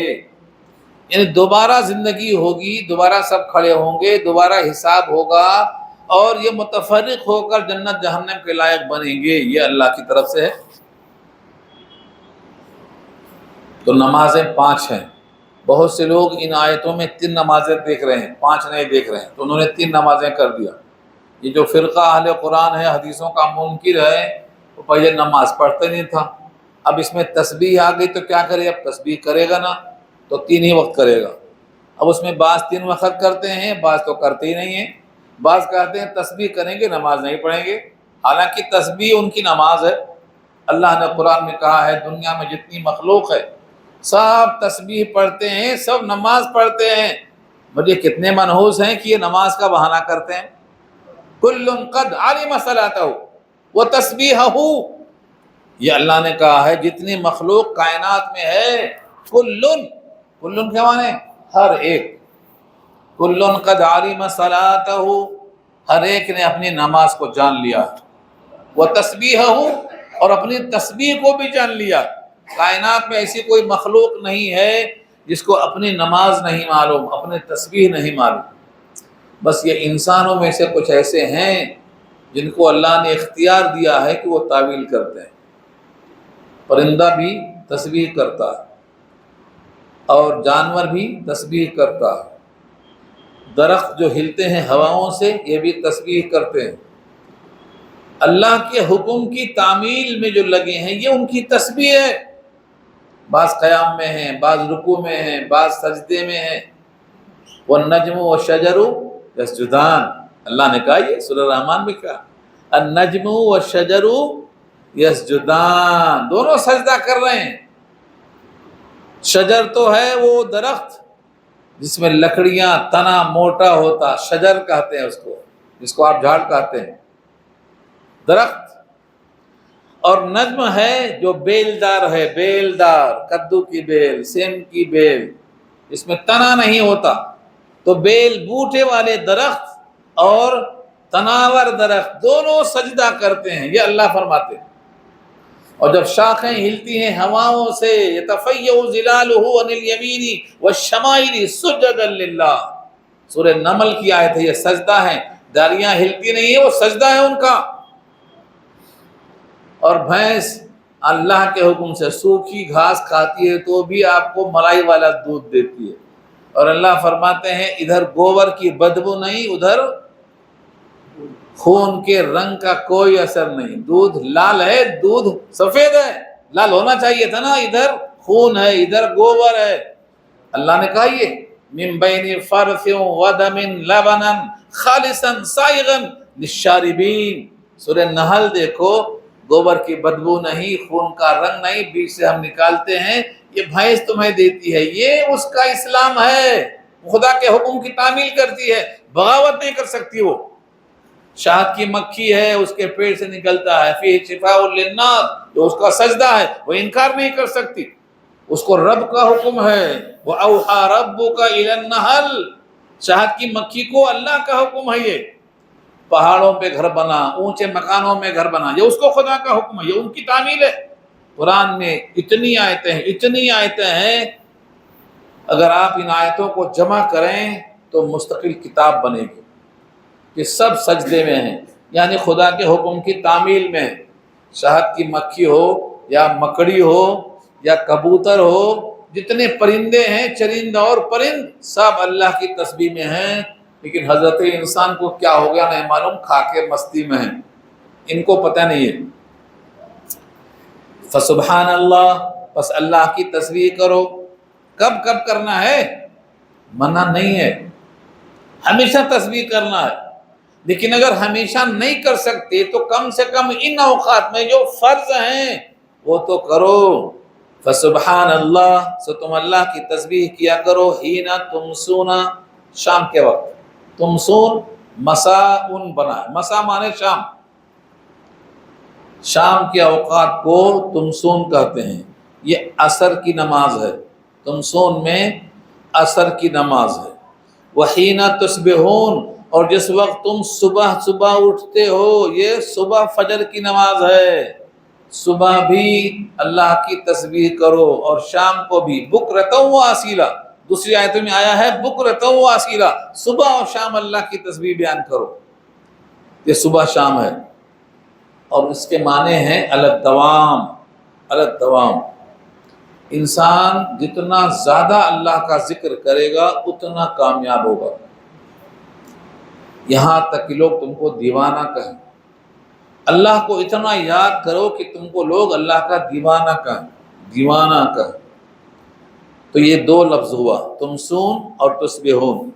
یعنی دوبارہ زندگی ہوگی، دوبارہ سب کھڑے ہوں گے، دوبارہ حساب ہوگا، اور یہ متفرق ہو کر جنت جہنم کے لائق بنیں گے، یہ اللہ کی طرف سے ہے۔ تو نمازیں 5 ہیں، بہت سے لوگ ان آیتوں میں 3 نمازیں دیکھ رہے ہیں، 5 نہیں دیکھ رہے ہیں، تو انہوں نے 3 نمازیں کر دیا۔ یہ جو فرقہ اہل قرآن ہے، حدیثوں کا منکر ہے، وہ پہلے نماز پڑھتے نہیں تھا، اب اس میں تسبیح آ گئی تو کیا کرے؟ اب تسبیح کرے گا نا، تو 3 ہی وقت کرے گا۔ اب اس میں بعض 3 وقت کرتے ہیں، بعض تو کرتے ہی نہیں ہیں، بعض کہتے ہیں تسبیح کریں گے نماز نہیں پڑھیں گے، حالانکہ تسبیح ان کی نماز ہے۔ اللہ نے قرآن میں کہا ہے دنیا میں جتنی مخلوق ہے سب تسبیح پڑھتے ہیں، سب نماز پڑھتے ہیں، مجھے کتنے منحوس ہیں کہ یہ نماز کا بہانہ کرتے ہیں۔ کل قد علم صلاتہ وتسبیحہ، یہ اللہ نے کہا ہے جتنی مخلوق کائنات میں ہے، کل کے معنی ہر ایک، کل قد علم صلاتہ، ہر ایک نے اپنی نماز کو جان لیا، وتسبیحہ، اور اپنی تسبیح کو بھی جان لیا۔ کائنات میں ایسی کوئی مخلوق نہیں ہے جس کو اپنی نماز نہیں معلوم، اپنی تسبیح نہیں معلوم، بس یہ انسانوں میں سے کچھ ایسے ہیں جن کو اللہ نے اختیار دیا ہے کہ وہ تعویل کرتے ہیں۔ پرندہ بھی تسبیح کرتا ہے اور جانور بھی تسبیح کرتا ہے، درخت جو ہلتے ہیں ہواؤں سے یہ بھی تسبیح کرتے ہیں۔ اللہ کے حکم کی تعمیل میں جو لگے ہیں یہ ان کی تسبیح ہے، بعض قیام میں ہیں، بعض رکوع میں ہیں، بعض سجدے میں ہیں۔ والنجم والشجر یسجدان، اللہ نے کہا یہ سورہ رحمان میں کہا النجم والشجر یسجدان، دونوں سجدہ کر رہے ہیں۔ شجر تو ہے وہ درخت جس میں لکڑیاں، تنا موٹا ہوتا، شجر کہتے ہیں اس کو، جس کو آپ جھاڑ کہتے ہیں، درخت۔ اور نجم ہے جو بیلدار ہے، بیلدار، کدو کی بیل، سیم کی بیل، اس میں تنا نہیں ہوتا، تو بیل بوٹے والے درخت اور تناور درخت دونوں سجدہ کرتے ہیں، یہ اللہ فرماتے ہیں۔ اور جب شاخیں ہلتی ہیں ہواؤں سے، یتفیع ظلالہ عن الیمین والشمائل سجدا للہ، سورہ نمل کی آیت ہے، یہ سجدہ ہے، ڈالیاں ہلتی نہیں ہیں، وہ سجدہ ہے ان کا۔ اور بھینس اللہ کے حکم سے سوکھی گھاس کھاتی ہے تو بھی آپ کو ملائی والا دودھ دیتی ہے، اور اللہ فرماتے ہیں ادھر گوبر کی بدبو نہیں، ادھر خون کے رنگ کا کوئی اثر نہیں، دودھ لال ہے، دودھ سفید ہے، لال ہونا چاہیے تھا نا، ادھر خون ہے، ادھر گوبر ہے۔ اللہ نے کہا یہ من بین فرث ودم لبنا خالصا سائغا للشاربین، سورہ نحل دیکھو، گوبر کی بدبو نہیں، خون کا رنگ نہیں، بیچ سے ہم نکالتے ہیں، یہ بھینس تمہیں دیتی ہے، یہ اس کا اسلام ہے، خدا کے حکم کی تعمیل کرتی ہے، بغاوت نہیں کر سکتی وہ۔ شہد کی مکھی ہے، اس کے پیٹ سے نکلتا ہے، فیہ شفاء للناس، جو اس کا سجدہ ہے وہ انکار نہیں کر سکتی، اس کو رب کا حکم ہے۔ وَأَوْحَى رَبُّكَ إِلَى النَّحْلِ، شہد کی مکھی کو اللہ کا حکم ہے، یہ پہاڑوں پہ گھر بنا، اونچے مکانوں میں گھر بنا، یہ اس کو خدا کا حکم ہے، یہ ان کی تعمیل ہے۔ قرآن میں اتنی آیتیں ہیں، اگر آپ ان آیتوں کو جمع کریں تو مستقل کتاب بنے گی کہ سب سجدے میں ہیں، یعنی خدا کے حکم کی تعمیل میں۔ شہد کی مکھی ہو یا مکڑی ہو یا کبوتر ہو، جتنے پرندے ہیں، چرند اور پرند، سب اللہ کی تسبیح میں ہیں، لیکن حضرت انسان کو کیا ہو گیا نہیں معلوم، کھا کے مستی میں ہیں، ان کو پتہ نہیں ہے۔ فسبحان اللہ، بس اللہ کی تسبیح کرو۔ کب کب کرنا ہے؟ منع نہیں ہے، ہمیشہ تسبیح کرنا ہے، لیکن اگر ہمیشہ نہیں کر سکتے تو کم سے کم ان اوقات میں جو فرض ہیں وہ تو کرو۔ فسبحان اللہ، سو تم اللہ کی تسبیح کیا کرو، ہینا تمسون، شام کے وقت، تمسون مساء بنا ہے، مساء مانے شام، شام کے اوقات کو تمسون کہتے ہیں، یہ عصر کی نماز ہے، تمسون میں عصر کی نماز ہے۔ وحین تصبحون، اور جس وقت تم صبح اٹھتے ہو، یہ صبح فجر کی نماز ہے، صبح بھی اللہ کی تسبیح کرو اور شام کو بھی، بکرۃ و اصیلا، دوسری آیتوں میں آیا ہے بکرۃ و اصیلا، صبح اور شام اللہ کی تسبیح بیان کرو، یہ صبح شام ہے۔ اور اس کے معنی ہیں الدوام، الدوام، انسان جتنا زیادہ اللہ کا ذکر کرے گا اتنا کامیاب ہوگا، یہاں تک کہ لوگ تم کو دیوانہ کہیں، اللہ کو اتنا یاد کرو کہ تم کو لوگ اللہ کا دیوانہ کہیں، دیوانہ کہیں۔ تو یہ دو لفظ ہوا، تمسون اور تسبحون۔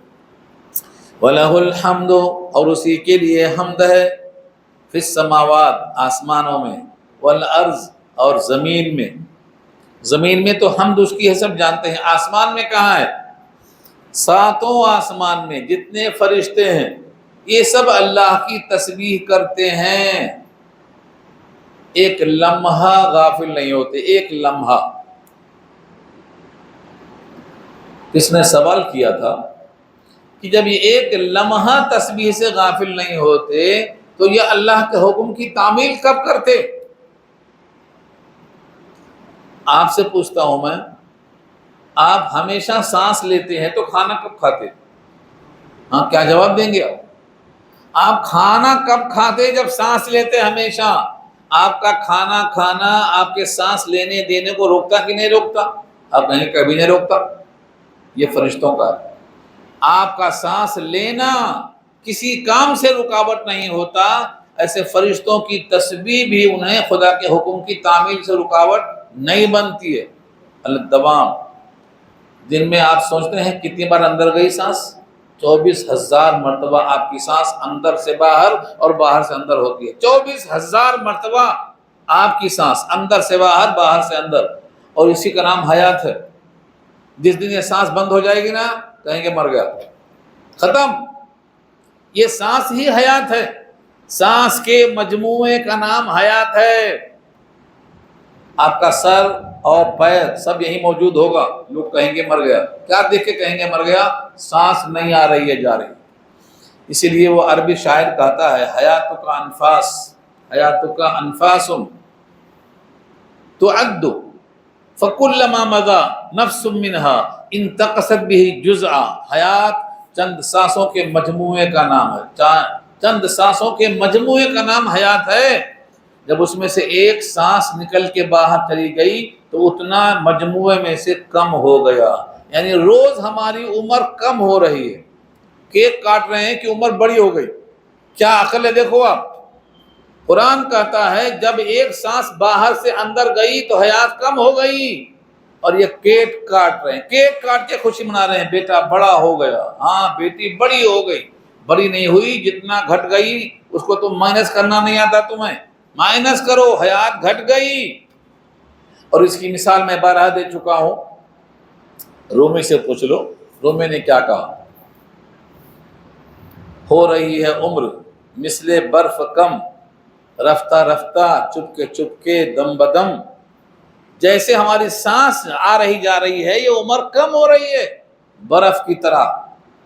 وَلَهُ الْحَمْدُ، اور اسی کے لیے حمد ہے، فی السماوات، آسمانوں میں، والارض، اور زمین میں، زمین میں تو حمد اس کی ہے، سب جانتے ہیں، آسمان میں کہاں ہے؟ ساتوں آسمان میں جتنے فرشتے ہیں یہ سب اللہ کی تسبیح کرتے ہیں، ایک لمحہ غافل نہیں ہوتے، ایک لمحہ۔ کس نے سوال کیا تھا کہ جب یہ ایک لمحہ تسبیح سے غافل نہیں ہوتے تو یہ اللہ کے حکم کی تعمیل کب کرتے؟ آپ سے پوچھتا ہوں میں، آپ ہمیشہ سانس لیتے ہیں تو کھانا کب کھاتے؟ ہاں، کیا جواب دیں گے آپ کھانا کب کھاتے؟ جب سانس لیتے ہمیشہ۔ آپ کا کھانا کھانا آپ کے سانس لینے دینے کو روکتا کہ نہیں روکتا؟ آپ کہیں کبھی نہیں روکتا، یہ فرشتوں کا ہے۔ آپ کا سانس لینا کسی کام سے رکاوٹ نہیں ہوتا، ایسے فرشتوں کی تسبیح بھی انہیں خدا کے حکم کی تعمیل سے رکاوٹ نہیں بنتی ہے۔ الدوام، دن میں آپ سوچتے ہیں کتنی بار اندر گئی سانس؟ 24,000 مرتبہ آپ کی سانس اندر سے باہر اور باہر سے اندر ہوتی ہے، 24,000 مرتبہ آپ کی سانس اندر سے باہر، باہر سے اندر، اور اسی کا نام حیات ہے۔ جس دن یہ سانس بند ہو جائے گی نا، کہیں گے مر گیا، ختم۔ یہ سانس ہی حیات ہے، سانس کے مجموعے کا نام حیات ہے۔ آپ کا سر اور پیر سب یہی موجود ہوگا، لوگ کہیں گے مر گیا، کیا دیکھ کے کہیں گے مر گیا؟ سانس نہیں آ رہی ہے، جا رہی ہے۔ اسی لیے وہ عربی شاعر کہتا ہے حیاتک انفاس، حیاتک انفاس تعد فکلما مضى نفس منها انتقصت به جزءا، حیات چند سانسوں کے مجموعے کا نام ہے، چند سانسوں کے مجموعے کا نام حیات ہے۔ جب اس میں سے ایک سانس نکل کے باہر چلی گئی تو اتنا مجموعے میں سے کم ہو گیا، یعنی روز ہماری عمر کم ہو رہی ہے، کیک کاٹ رہے ہیں کہ عمر بڑی ہو گئی، کیا عقل ہے؟ دیکھو آپ، قرآن کہتا ہے جب ایک سانس باہر سے اندر گئی تو حیات کم ہو گئی، اور یہ کیک کاٹ رہے ہیں، کیک کاٹ کے خوشی منا رہے ہیں، بیٹا بڑا ہو گیا، ہاں بیٹی بڑی ہو گئی، بڑی نہیں ہوئی، جتنا گھٹ گئی اس کو تم مائنس کرنا نہیں آتا تمہیں، مائنس کرو، حیات گھٹ گئی۔ اور اس کی مثال میں بارہا دے چکا ہوں، رومی سے پوچھ لو، رومی نے کیا کہا؟ ہو رہی ہے عمر مثل برف کم، رفتہ رفتہ چپکے دم بدم، جیسے ہماری سانس آ رہی جا رہی ہے یہ عمر کم ہو رہی ہے، برف کی طرح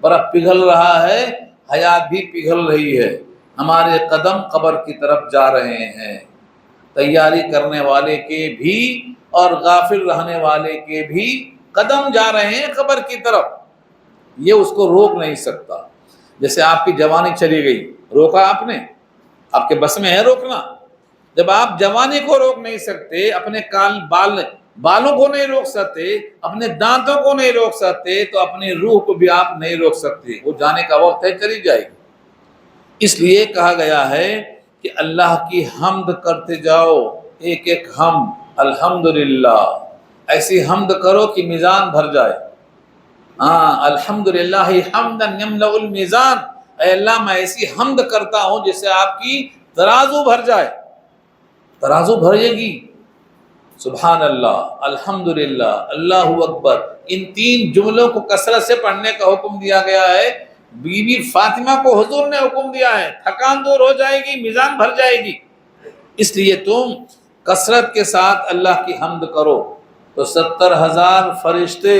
برف پگھل رہا ہے، حیات بھی پگھل رہی ہے، ہمارے قدم قبر کی طرف جا رہے ہیں۔ تیاری کرنے والے کے بھی اور غافل رہنے والے کے بھی قدم جا رہے ہیں قبر کی طرف، یہ اس کو روک نہیں سکتا۔ جیسے آپ کی جوانی چلی گئی، روکا آپ نے؟ آپ کے بس میں ہے روکنا؟ جب آپ جوانی کو روک نہیں سکتے، اپنے بالوں کو نہیں روک سکتے، اپنے دانتوں کو نہیں روک سکتے، تو اپنی روح کو بھی آپ نہیں روک سکتے، وہ جانے کا وقت ہے، چلی جائے گی۔ اس لیے کہا گیا ہے کہ اللہ کی حمد کرتے جاؤ، ایک ایک حمد، الحمدللہ، ایسی حمد کرو کہ میزان بھر جائے۔ الحمدللہ حمدا یملأ المیزان، اے اللہ میں ایسی حمد کرتا ہوں جس سے آپ کی ترازو بھر جائے، ترازو بھرے گی۔ سبحان اللہ، الحمدللہ، اللہ اکبر، ان تین جملوں کو کثرت سے پڑھنے کا حکم دیا گیا ہے۔ بی بی فاطمہ کو حضور نے حکم دیا ہے، تھکان دور ہو جائے گی، میزان بھر جائے گی۔ اس لیے تم کثرت کے ساتھ اللہ کی حمد کرو تو 70,000 فرشتے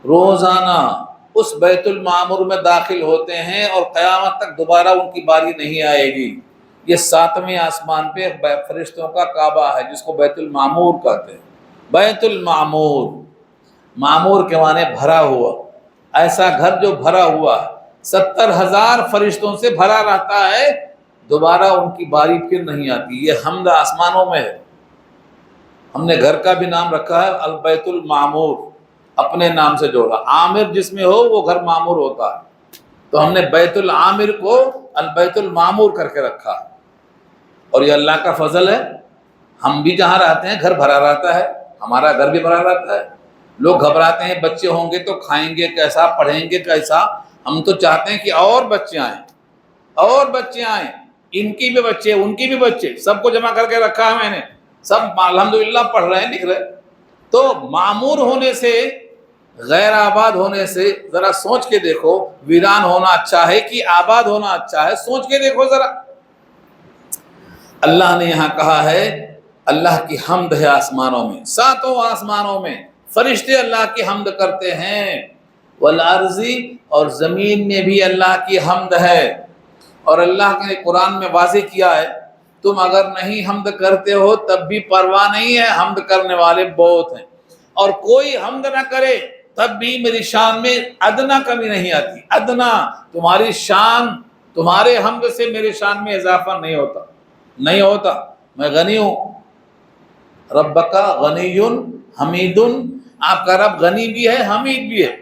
روزانہ اس بیت المعمور میں داخل ہوتے ہیں اور قیامت تک دوبارہ ان کی باری نہیں آئے گی۔ یہ 7ویں آسمان پہ فرشتوں کا کعبہ ہے جس کو بیت المعمور کہتے ہیں۔ بیت المعمور، معمور کے معنی بھرا ہوا، ایسا گھر جو بھرا ہوا ہے، 70,000 فرشتوں سے بھرا رہتا ہے، دوبارہ ان کی باری پھر نہیں آتی۔ یہ حمد آسمانوں میں ہے۔ ہم نے گھر کا بھی نام رکھا ہے البیت المعمور، اپنے نام سے جوڑا، عامر جس میں ہو وہ گھر معمور ہوتا ہے، تو ہم نے بیت العامر کو البیت المعمور کر کے رکھا ہے۔ اور یہ اللہ کا فضل ہے، ہم بھی جہاں رہتے ہیں گھر بھرا رہتا ہے، ہمارا گھر بھی بھرا رہتا ہے۔ لوگ گھبراتے ہیں بچے ہوں گے تو کھائیں گے کیسا، پڑھیں گے کیسا۔ ہم تو چاہتے ہیں کہ اور بچے آئیں، اور بچے آئیں، ان کی بھی بچے، ان کی بھی بچے، سب کو جمع کر کے رکھا ہے میں نے، سب الحمدللہ پڑھ رہے ہیں، لکھ رہے ہیں۔ تو معمور ہونے سے، غیر آباد ہونے سے ذرا سوچ کے دیکھو، ویران ہونا اچھا ہے کہ آباد ہونا اچھا ہے؟ سوچ کے دیکھو ذرا۔ اللہ نے یہاں کہا ہے اللہ کی حمد ہے آسمانوں میں، 7 آسمانوں میں فرشتے اللہ کی حمد کرتے ہیں، والارض، اور زمین میں بھی اللہ کی حمد ہے۔ اور اللہ نے قرآن میں واضح کیا ہے تم اگر نہیں حمد کرتے ہو تب بھی پرواہ نہیں ہے، حمد کرنے والے بہت ہیں، اور کوئی حمد نہ کرے تب بھی میری شان میں ادنا کمی نہیں آتی۔ ادنا، تمہاری شان، تمہارے حمد سے میری شان میں اضافہ نہیں ہوتا، نہیں ہوتا۔ میں غنی ہوں، ربک غنی حمید، آپ کا رب غنی بھی ہے، حمید بھی ہے۔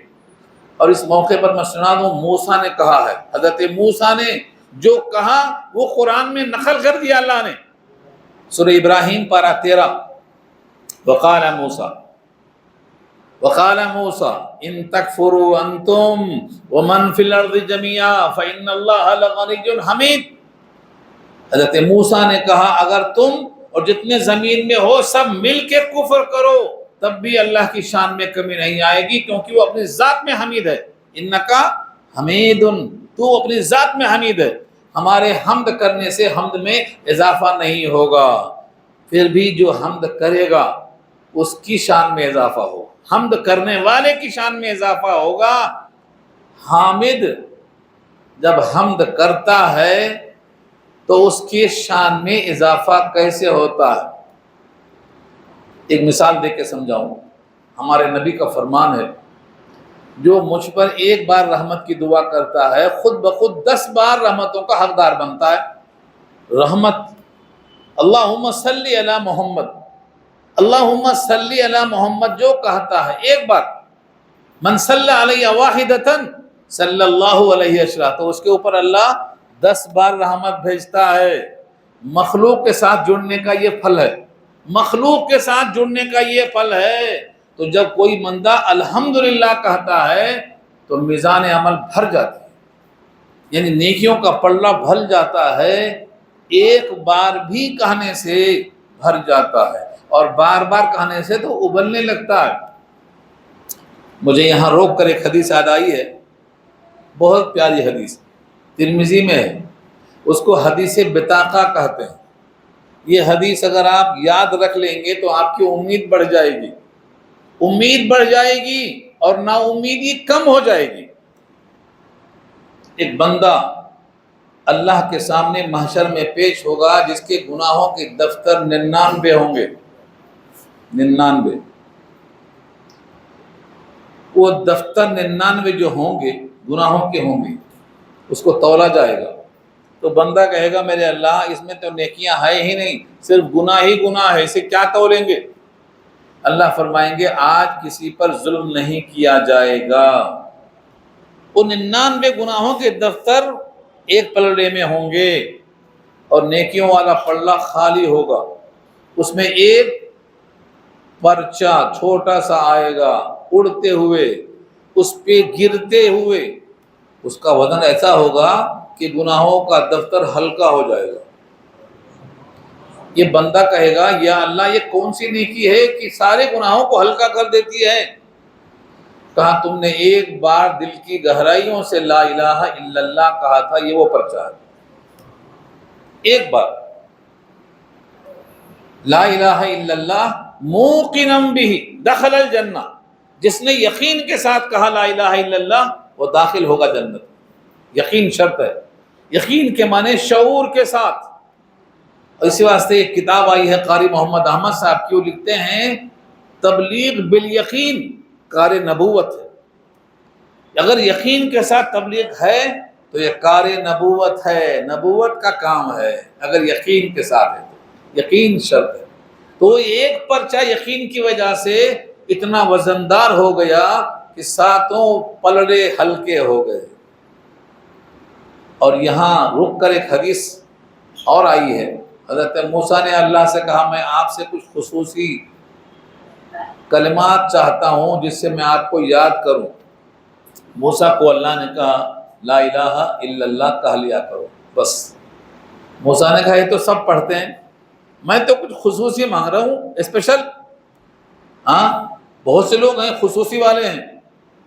اور اس موقع پر میں سنا دوں، موسیٰ نے کہا ہے، حضرت موسیٰ نے جو کہا وہ قرآن میں نقل کر دیا اللہ نے۔ سورہ ابراہیم پارہ 13، وقال موسیٰ ان تکفروا انتم ومن فی الارض جميعا فإن اللہ لغنی حمید۔ حضرت موسیٰ نے کہا اگر تم اور جتنے زمین میں ہو سب مل کے کفر کرو تب بھی اللہ کی شان میں کمی نہیں آئے گی، کیونکہ وہ اپنی ذات میں حمید ہے۔ انکا حمید، تو اپنی ذات میں حمید ہے، ہمارے حمد کرنے سے حمد میں اضافہ نہیں ہوگا۔ پھر بھی جو حمد کرے گا اس کی شان میں اضافہ ہوگا، حمد کرنے والے کی شان میں اضافہ ہوگا۔ حامد جب حمد کرتا ہے تو اس کی شان میں اضافہ کیسے ہوتا ہے؟ ایک مثال دے کے سمجھاؤں۔ ہمارے نبی کا فرمان ہے جو مجھ پر ایک بار رحمت کی دعا کرتا ہے خود بخود 10 بار رحمتوں کا حقدار بنتا ہے۔ رحمت، اللہم صلی علی محمد، اللہم صلی علی محمد جو کہتا ہے ایک بار، من صلی علیہ واحدۃ صلی اللہ علیہ عشرہ، تو اس کے اوپر اللہ 10 بار رحمت بھیجتا ہے۔ مخلوق کے ساتھ جڑنے کا یہ پھل ہے، مخلوق کے ساتھ جڑنے کا یہ پھل ہے۔ تو جب کوئی بندہ الحمدللہ کہتا ہے تو میزان عمل بھر جاتی ہے، یعنی نیکیوں کا پلڑا بھر جاتا ہے، ایک بار بھی کہنے سے بھر جاتا ہے، اور بار بار کہنے سے تو ابلنے لگتا ہے۔ مجھے یہاں روک کر ایک حدیث یاد آئی ہے، بہت پیاری حدیث، ترمذی میں ہے، اس کو حدیث بطاقہ کہتے ہیں۔ یہ حدیث اگر آپ یاد رکھ لیں گے تو آپ کی امید بڑھ جائے گی، امید بڑھ جائے گی اور نا امیدی کم ہو جائے گی۔ ایک بندہ اللہ کے سامنے محشر میں پیش ہوگا جس کے گناہوں کے دفتر 99 ہوں گے، 99۔ وہ دفتر 99 جو ہوں گے گناہوں کے ہوں گے، اس کو تولا جائے گا تو بندہ کہے گا میرے اللہ اس میں تو نیکیاں ہے ہی نہیں، صرف گناہ ہی گناہ ہے، اسے کیا تولیں گے؟ اللہ فرمائیں گے آج کسی پر ظلم نہیں کیا جائے گا۔ ان 99 گناہوں کے دفتر ایک پلڑے میں ہوں گے اور نیکیوں والا پلڑا خالی ہوگا، اس میں ایک پرچہ چھوٹا سا آئے گا اڑتے ہوئے، اس پہ گرتے ہوئے، اس کا وزن ایسا ہوگا کہ گناہوں کا دفتر ہلکا ہو جائے گا۔ یہ بندہ کہے گا یا اللہ یہ کون سی نیکی ہے کہ سارے گناہوں کو ہلکا کر دیتی ہے؟ کہا تم نے ایک بار دل کی گہرائیوں سے لا الہ الا اللہ کہا تھا، یہ وہ پرچہ ہے۔ ایک بار لا الہ الا اللہ موقنا بہ دخل الجنہ، جس نے یقین کے ساتھ کہا لا الہ الا اللہ وہ داخل ہوگا جنت۔ یقین شرط ہے، یقین کے معنی شعور کے ساتھ۔ اسی واسطے ایک کتاب آئی ہے قاری محمد احمد صاحب کی، وہ لکھتے ہیں تبلیغ بالیقین کار نبوت ہے۔ اگر یقین کے ساتھ تبلیغ ہے تو یہ کار نبوت ہے، نبوت کا کام ہے، اگر یقین کے ساتھ ہے تو یقین شرط ہے۔ تو ایک پرچہ یقین کی وجہ سے اتنا وزندار ہو گیا کہ ساتوں پلڑے ہلکے ہو گئے۔ اور یہاں رک کر ایک حدیث اور آئی ہے، حضرت موسیٰ نے اللہ سے کہا میں آپ سے کچھ خصوصی کلمات چاہتا ہوں جس سے میں آپ کو یاد کروں۔ موسیٰ کو اللہ نے کہا لا الہ الا اللہ کہہ لیا کرو بس۔ موسیٰ نے کہا یہ تو سب پڑھتے ہیں، میں تو کچھ خصوصی مانگ رہا ہوں، اسپیشل۔ ہاں بہت سے لوگ ہیں خصوصی والے ہیں،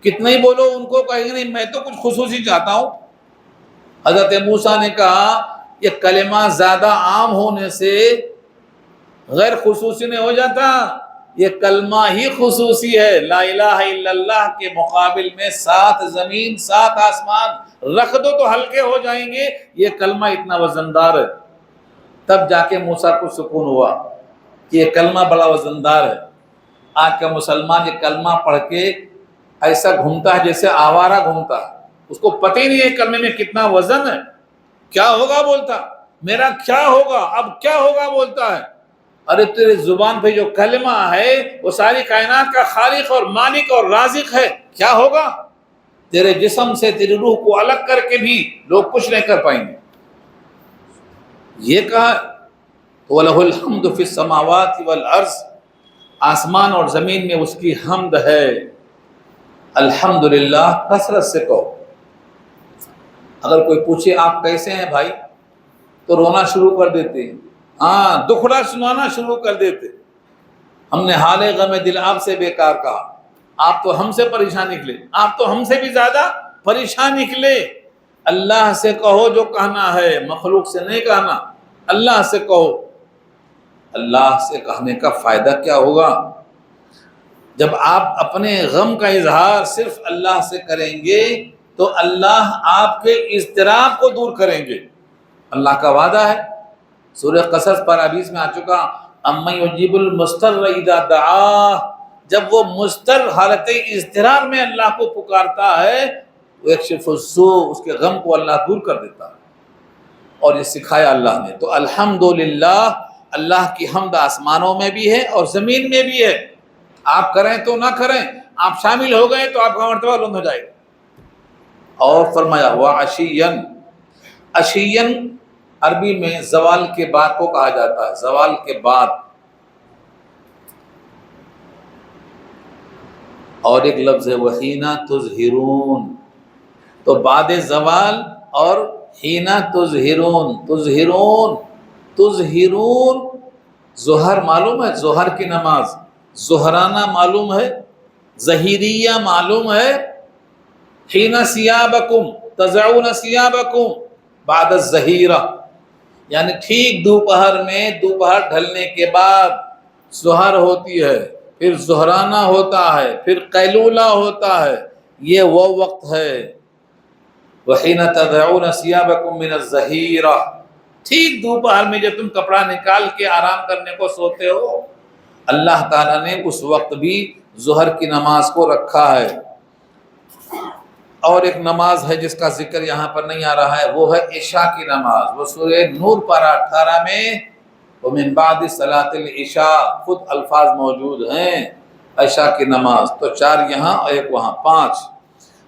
کتنا ہی بولو ان کو کہیں گے نہیں میں تو کچھ خصوصی چاہتا ہوں۔ حضرت موسیٰ نے کہا یہ کلمہ زیادہ عام ہونے سے غیر خصوصی نہیں ہو جاتا، یہ کلمہ ہی خصوصی ہے۔ لا الہ الا اللہ کے مقابل میں 7 زمین 7 آسمان رکھ دو تو ہلکے ہو جائیں گے، یہ کلمہ اتنا وزندار ہے۔ تب جا کے موسیٰ کو سکون ہوا کہ یہ کلمہ بڑا وزندار ہے۔ آج کا مسلمان یہ کلمہ پڑھ کے ایسا گھومتا ہے جیسے آوارہ گھومتا ہے، اس کو پتہ ہی نہیں ہے کلمے میں کتنا وزن ہے، کیا ہوگا بولتا، میرا کیا ہوگا، اب کیا ہوگا بولتا ہے۔ ارے تیرے زبان پہ جو کلمہ ہے وہ ساری کائنات کا خالق اور مالک اور رازق ہے، کیا ہوگا؟ تیرے جسم سے تیری روح کو الگ کر کے بھی لوگ کچھ نہیں کر پائیں گے۔ یہ کہا وَلَهُ الْحَمْدُ فِي السَّمَاوَاتِ وَالْأَرْضِ، آسمان اور زمین میں اس کی حمد ہے۔ الحمدللہ کثرت سے کہو۔ اگر کوئی پوچھے آپ کیسے ہیں بھائی تو رونا شروع کر دیتے ہیں، ہاں دکھڑا سنانا شروع کر دیتے، ہم نے حال غم دل آپ سے بیکار کہا، آپ تو ہم سے پریشان نکلے، آپ تو ہم سے بھی زیادہ پریشان نکلے۔ اللہ سے کہو جو کہنا ہے، مخلوق سے نہیں کہنا، اللہ سے کہو۔ اللہ سے کہنے کا فائدہ کیا ہوگا؟ جب آپ اپنے غم کا اظہار صرف اللہ سے کریں گے تو اللہ آپ کے اضطراب کو دور کریں گے، اللہ کا وعدہ ہے۔ سورہ قصص پر حدیث میں آ چکا اَمَّن يُجِيبُ الْمُضْطَرَّ إِذَا دَعَاهُ، جب وہ مضطر حالت اضطرار میں اللہ کو پکارتا ہے وَيَكْشِفُ السُّوءَ، اس کے غم کو اللہ دور کر دیتا ہے۔ اور یہ سکھایا اللہ نے۔ تو الحمدللہ اللہ کی حمد آسمانوں میں بھی ہے اور زمین میں بھی ہے، آپ کریں تو نہ کریں، آپ شامل ہو گئے تو آپ کا مرتبہ بلند ہو جائے گا۔ اور فرمایا وَعَشِيًّا، عشیًّا عربی میں زوال کے بعد کو کہا جاتا ہے، زوال کے بعد۔ اور ایک لفظ ہے وَحِينَ تُظْهِرُونَ، تو بعد زوال اور حین تظہرون، تظہرون ظہر معلوم ہے، ظہر کی نماز، ظہرانہ معلوم ہے، ظہیریہ معلوم ہے، حین ثیابکم تضعون ثیابکم، بعد الظہیرہ، یعنی ٹھیک دوپہر میں، دوپہر ڈھلنے کے بعد ظہر ہوتی ہے، پھر ظہرانہ ہوتا ہے، پھر قیلولہ ہوتا ہے، یہ وہ وقت ہے۔ وَحِينَ تَضَعُونَ ثِيَابَكُم مِّنَ الظَّهِيرَةِ، ٹھیک دوپہر میں جب تم کپڑا نکال کے آرام کرنے کو سوتے ہو، اللہ تعالیٰ نے اس وقت بھی ظہر کی نماز کو رکھا ہے۔ اور ایک نماز ہے جس کا ذکر یہاں پر نہیں آ رہا ہے، وہ ہے عشاء کی نماز۔ وہ سورہ نور پارہ 18 میں وَمِن بَعْدِ صَلَاةِ الْعِشَاء خود الفاظ موجود ہیں، عشاء کی نماز۔ تو 4 یہاں اور 1 وہاں، 5۔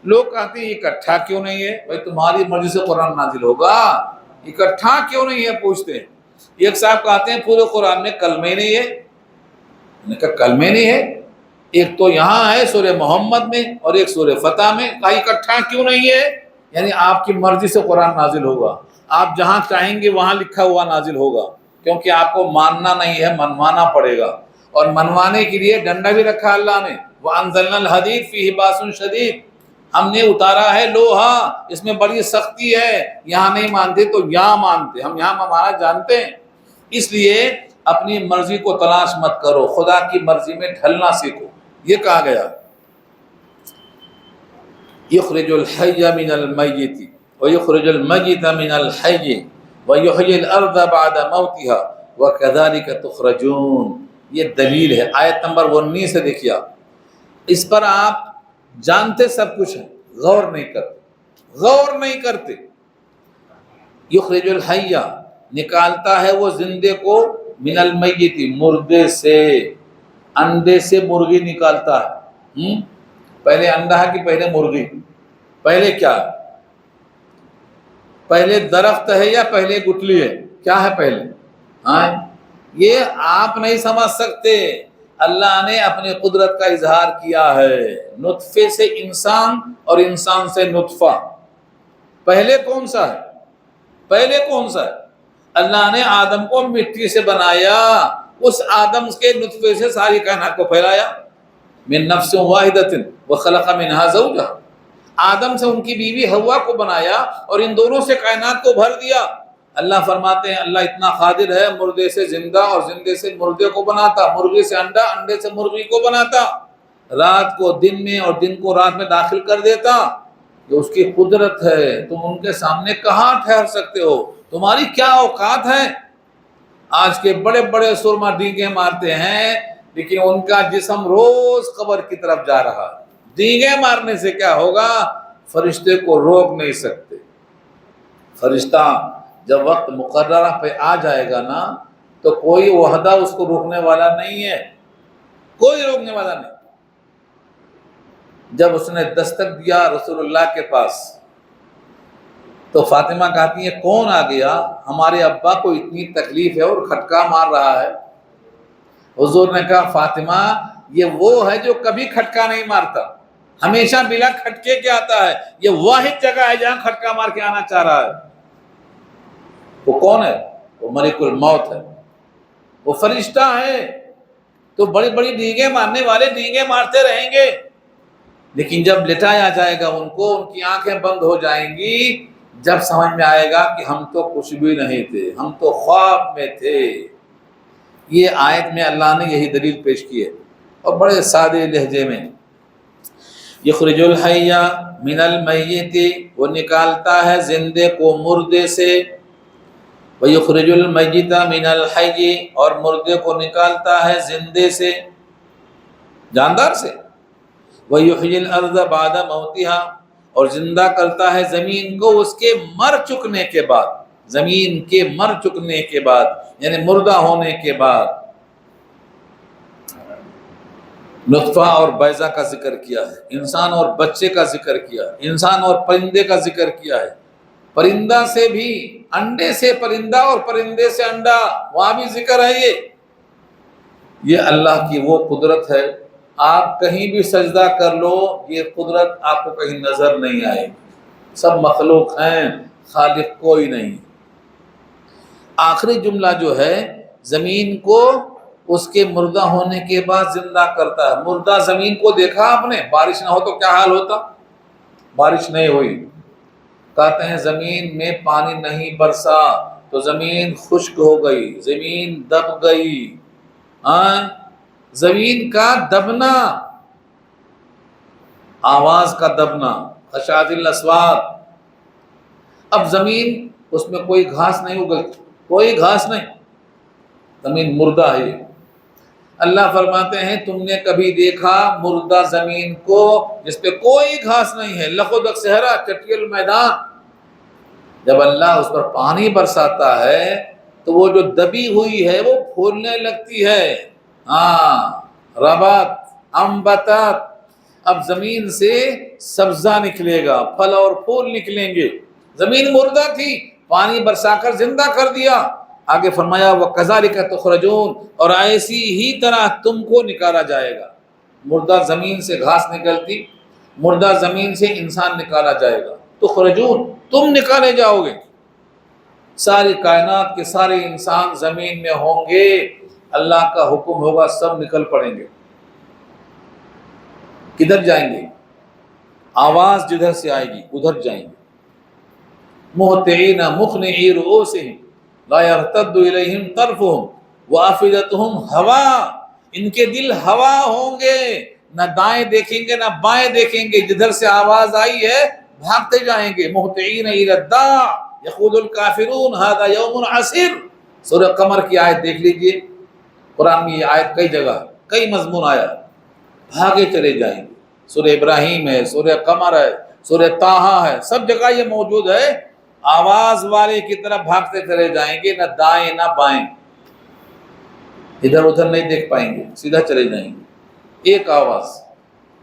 لوگ کہتے ہیں اکٹھا کیوں نہیں ہے؟ بھائی تمہاری مرضی سے قرآن نازل ہوگا، اکٹھا کیوں نہیں ہے پوچھتے ہیں۔ ایک صاحب کہتے ہیں پورے قرآن میں کلمے نہیں ہے۔ میں نے کہا کلمے نہیں ہے، ایک تو یہاں ہے سورہ محمد میں اور ایک سورہ فتح میں، کہا اکٹھا کیوں نہیں ہے؟ یعنی آپ کی مرضی سے قرآن نازل ہوگا، آپ جہاں چاہیں گے وہاں لکھا ہوا نازل ہوگا، کیونکہ آپ کو ماننا نہیں ہے، منوانا پڑے گا، اور منوانے کے لیے ڈنڈا بھی رکھا اللہ نے۔ وَأَنزَلْنَا الْحَدِيدَ فِيهِ بَأْسٌ شَدِيدٌ، ہم نے اتارا ہے لوہا، اس میں بڑی سختی ہے، یہاں نہیں مانتے تو یہاں مانتے، ہم یہاں ہمارا جانتے ہیں۔ اس لیے اپنی مرضی کو تلاش مت کرو، خدا کی مرضی میں ڈھلنا سیکھو۔ یہ کہا گیا یخرج الحی من المیت ویخرج المیت من الحی ویحیی الارض بعد موتها وکذالک تخرجون، یہ دلیل ہے۔ آیت نمبر 19 سے دیکھیے، اس پر آپ جانتے سب کچھ ہیں، غور نہیں کرتے۔ یخرج الحی، نکالتا ہے وہ زندے کو، من المیت، مردے سے، انڈے سے مرغی نکالتا ہے۔ پہلے انڈا ہے کہ پہلے مرغی؟ پہلے کیا ہے؟ پہلے درخت ہے یا پہلے گٹلی ہے؟ کیا ہے پہلے؟ ہاں، یہ آپ نہیں سمجھ سکتے، اللہ نے اپنی قدرت کا اظہار کیا ہے۔ نطفے سے انسان اور انسان سے نطفہ، پہلے کون سا ہے؟ اللہ نے آدم کو مٹی سے بنایا، اس آدم کے نطفے سے ساری کائنات کو پھیلایا۔ من نفس واحدۃ وخلق منها زوجها، آدم سے ان کی بیوی حوا کو بنایا اور ان دونوں سے کائنات کو بھر دیا۔ اللہ فرماتے ہیں اللہ اتنا قادر ہے، مردے سے زندہ اور زندے سے مردے کو بناتا، مرغی سے انڈا، انڈے سے مرغی کو بناتا، رات کو دن میں اور دن کو رات میں داخل کر دیتا۔ یہ اس کی قدرت ہے، تم ان کے سامنے کہاں ٹھہر سکتے ہو؟ تمہاری کیا اوقات ہے؟ آج کے بڑے بڑے سرما ڈینگے مارتے ہیں، لیکن ان کا جسم روز قبر کی طرف جا رہا ہے۔ ڈینگے مارنے سے کیا ہوگا؟ فرشتے کو روک نہیں سکتے۔ فرشتہ جب وقت مقررہ پہ آ جائے گا نا، تو کوئی وحدہ اس کو روکنے والا نہیں ہے، کوئی روکنے والا نہیں۔ جب اس نے دستک دیا رسول اللہ کے پاس، تو فاطمہ کہتی ہے کون آ گیا؟ ہمارے ابا کو اتنی تکلیف ہے اور کھٹکا مار رہا ہے۔ حضور نے کہا فاطمہ یہ وہ ہے جو کبھی کھٹکا نہیں مارتا، ہمیشہ بلا کھٹکے کے آتا ہے، یہ واحد جگہ ہے جہاں کھٹکا مار کے آنا چاہ رہا ہے۔ وہ کون ہے؟ وہ ملک الموت ہے، وہ فرشتہ ہے۔ تو بڑی بڑی ڈینگیں مارنے والے ڈینگیں مارتے رہیں گے، لیکن جب لٹایا جائے گا ان کو، ان کی آنکھیں بند ہو جائیں گی، جب سمجھ میں آئے گا کہ ہم تو کچھ بھی نہیں تھے، ہم تو خواب میں تھے۔ یہ آیت میں اللہ نے یہی دلیل پیش کی ہے، اور بڑے سادے لہجے میں۔ یخرج الحی من المیت، وہ نکالتا ہے زندے کو مردے سے، ویخرج المیت من الحی، اور مردے کو نکالتا ہے زندے سے، جاندار سے، ویحیی الارض بعد موتها، اور زندہ کرتا ہے زمین کو اس کے مر چکنے کے بعد، زمین کے مر چکنے کے بعد یعنی مردہ ہونے کے بعد۔ نطفہ اور بیضہ کا ذکر کیا ہے، انسان اور بچے کا ذکر کیا ہے، انسان اور پرندے کا ذکر کیا ہے، پرندہ سے بھی، انڈے سے پرندہ اور پرندے سے انڈا، وہاں بھی ذکر ہے۔ یہ اللہ کی وہ قدرت ہے، آپ کہیں بھی سجدہ کر لو یہ قدرت آپ کو کہیں نظر نہیں آئے گی، سب مخلوق ہیں، خالق کوئی نہیں۔ آخری جملہ جو ہے، زمین کو اس کے مردہ ہونے کے بعد زندہ کرتا ہے۔ مردہ زمین کو دیکھا آپ نے؟ بارش نہ ہو تو کیا حال ہوتا؟ بارش نہیں ہوئی، کہتے ہیں زمین میں پانی نہیں برسا تو زمین خشک ہو گئی، زمین دب گئی۔ زمین کا دبنا، آواز کا دبنا، خشعت الاصوات۔ اب زمین، اس میں کوئی گھاس نہیں اگل، کوئی گھاس نہیں، زمین مردہ ہے۔ اللہ فرماتے ہیں تم نے کبھی دیکھا مردہ زمین کو جس پہ کوئی گھاس نہیں ہے، لخدک صحرا، چٹیل میدان؟ جب اللہ اس پر پانی برساتا ہے تو وہ جو دبی ہوئی ہے وہ پھولنے لگتی ہے۔ ربت انبتت، اب زمین سے سبزہ نکلے گا، پھل اور پھول نکلیں گے۔ زمین مردہ تھی، پانی برسا کر زندہ کر دیا۔ آگے فرمایا وَكَذَلِكَ تُخْرَجُونَ، اور ایسی ہی طرح تم کو نکالا جائے گا۔ مردہ زمین سے گھاس نکلتی، مردہ زمین سے انسان نکالا جائے گا۔ تخرجون، تم نکالے جاؤ گے۔ ساری کائنات کے سارے انسان زمین میں ہوں گے، اللہ کا حکم ہوگا، سب نکل پڑیں گے۔ کدھر جائیں گے؟ آواز جدھر سے آئے گی ادھر جائیں گے۔ مہطعین مقنعی رؤوسہم لا یرتد الیہم طرفہم وافئدتہم ہوا، ان کے دل ہوا ہوں گے، نہ دائیں دیکھیں گے نہ بائیں دیکھیں گے، جدھر سے آواز آئی ہے بھاگتے جائیں گے۔ مہطعین الی الداع یقول الکافرون ھذا یوم عسیر۔ سورہ قمر کی آیت دیکھ لیجئے، قرآن میں یہ آیت کئی جگہ کئی مضمون آیا، بھاگے چلے جائیں گے۔ سورہ ابراہیم ہے، سورہ قمر ہے، سورہ طٰہٰ ہے، سب جگہ یہ موجود ہے۔ آواز والے کی طرف بھاگتے چلے جائیں گے، نہ دائیں نہ بائیں، ادھر ادھر نہیں دیکھ پائیں گے، سیدھا چلے جائیں گے۔ ایک آواز،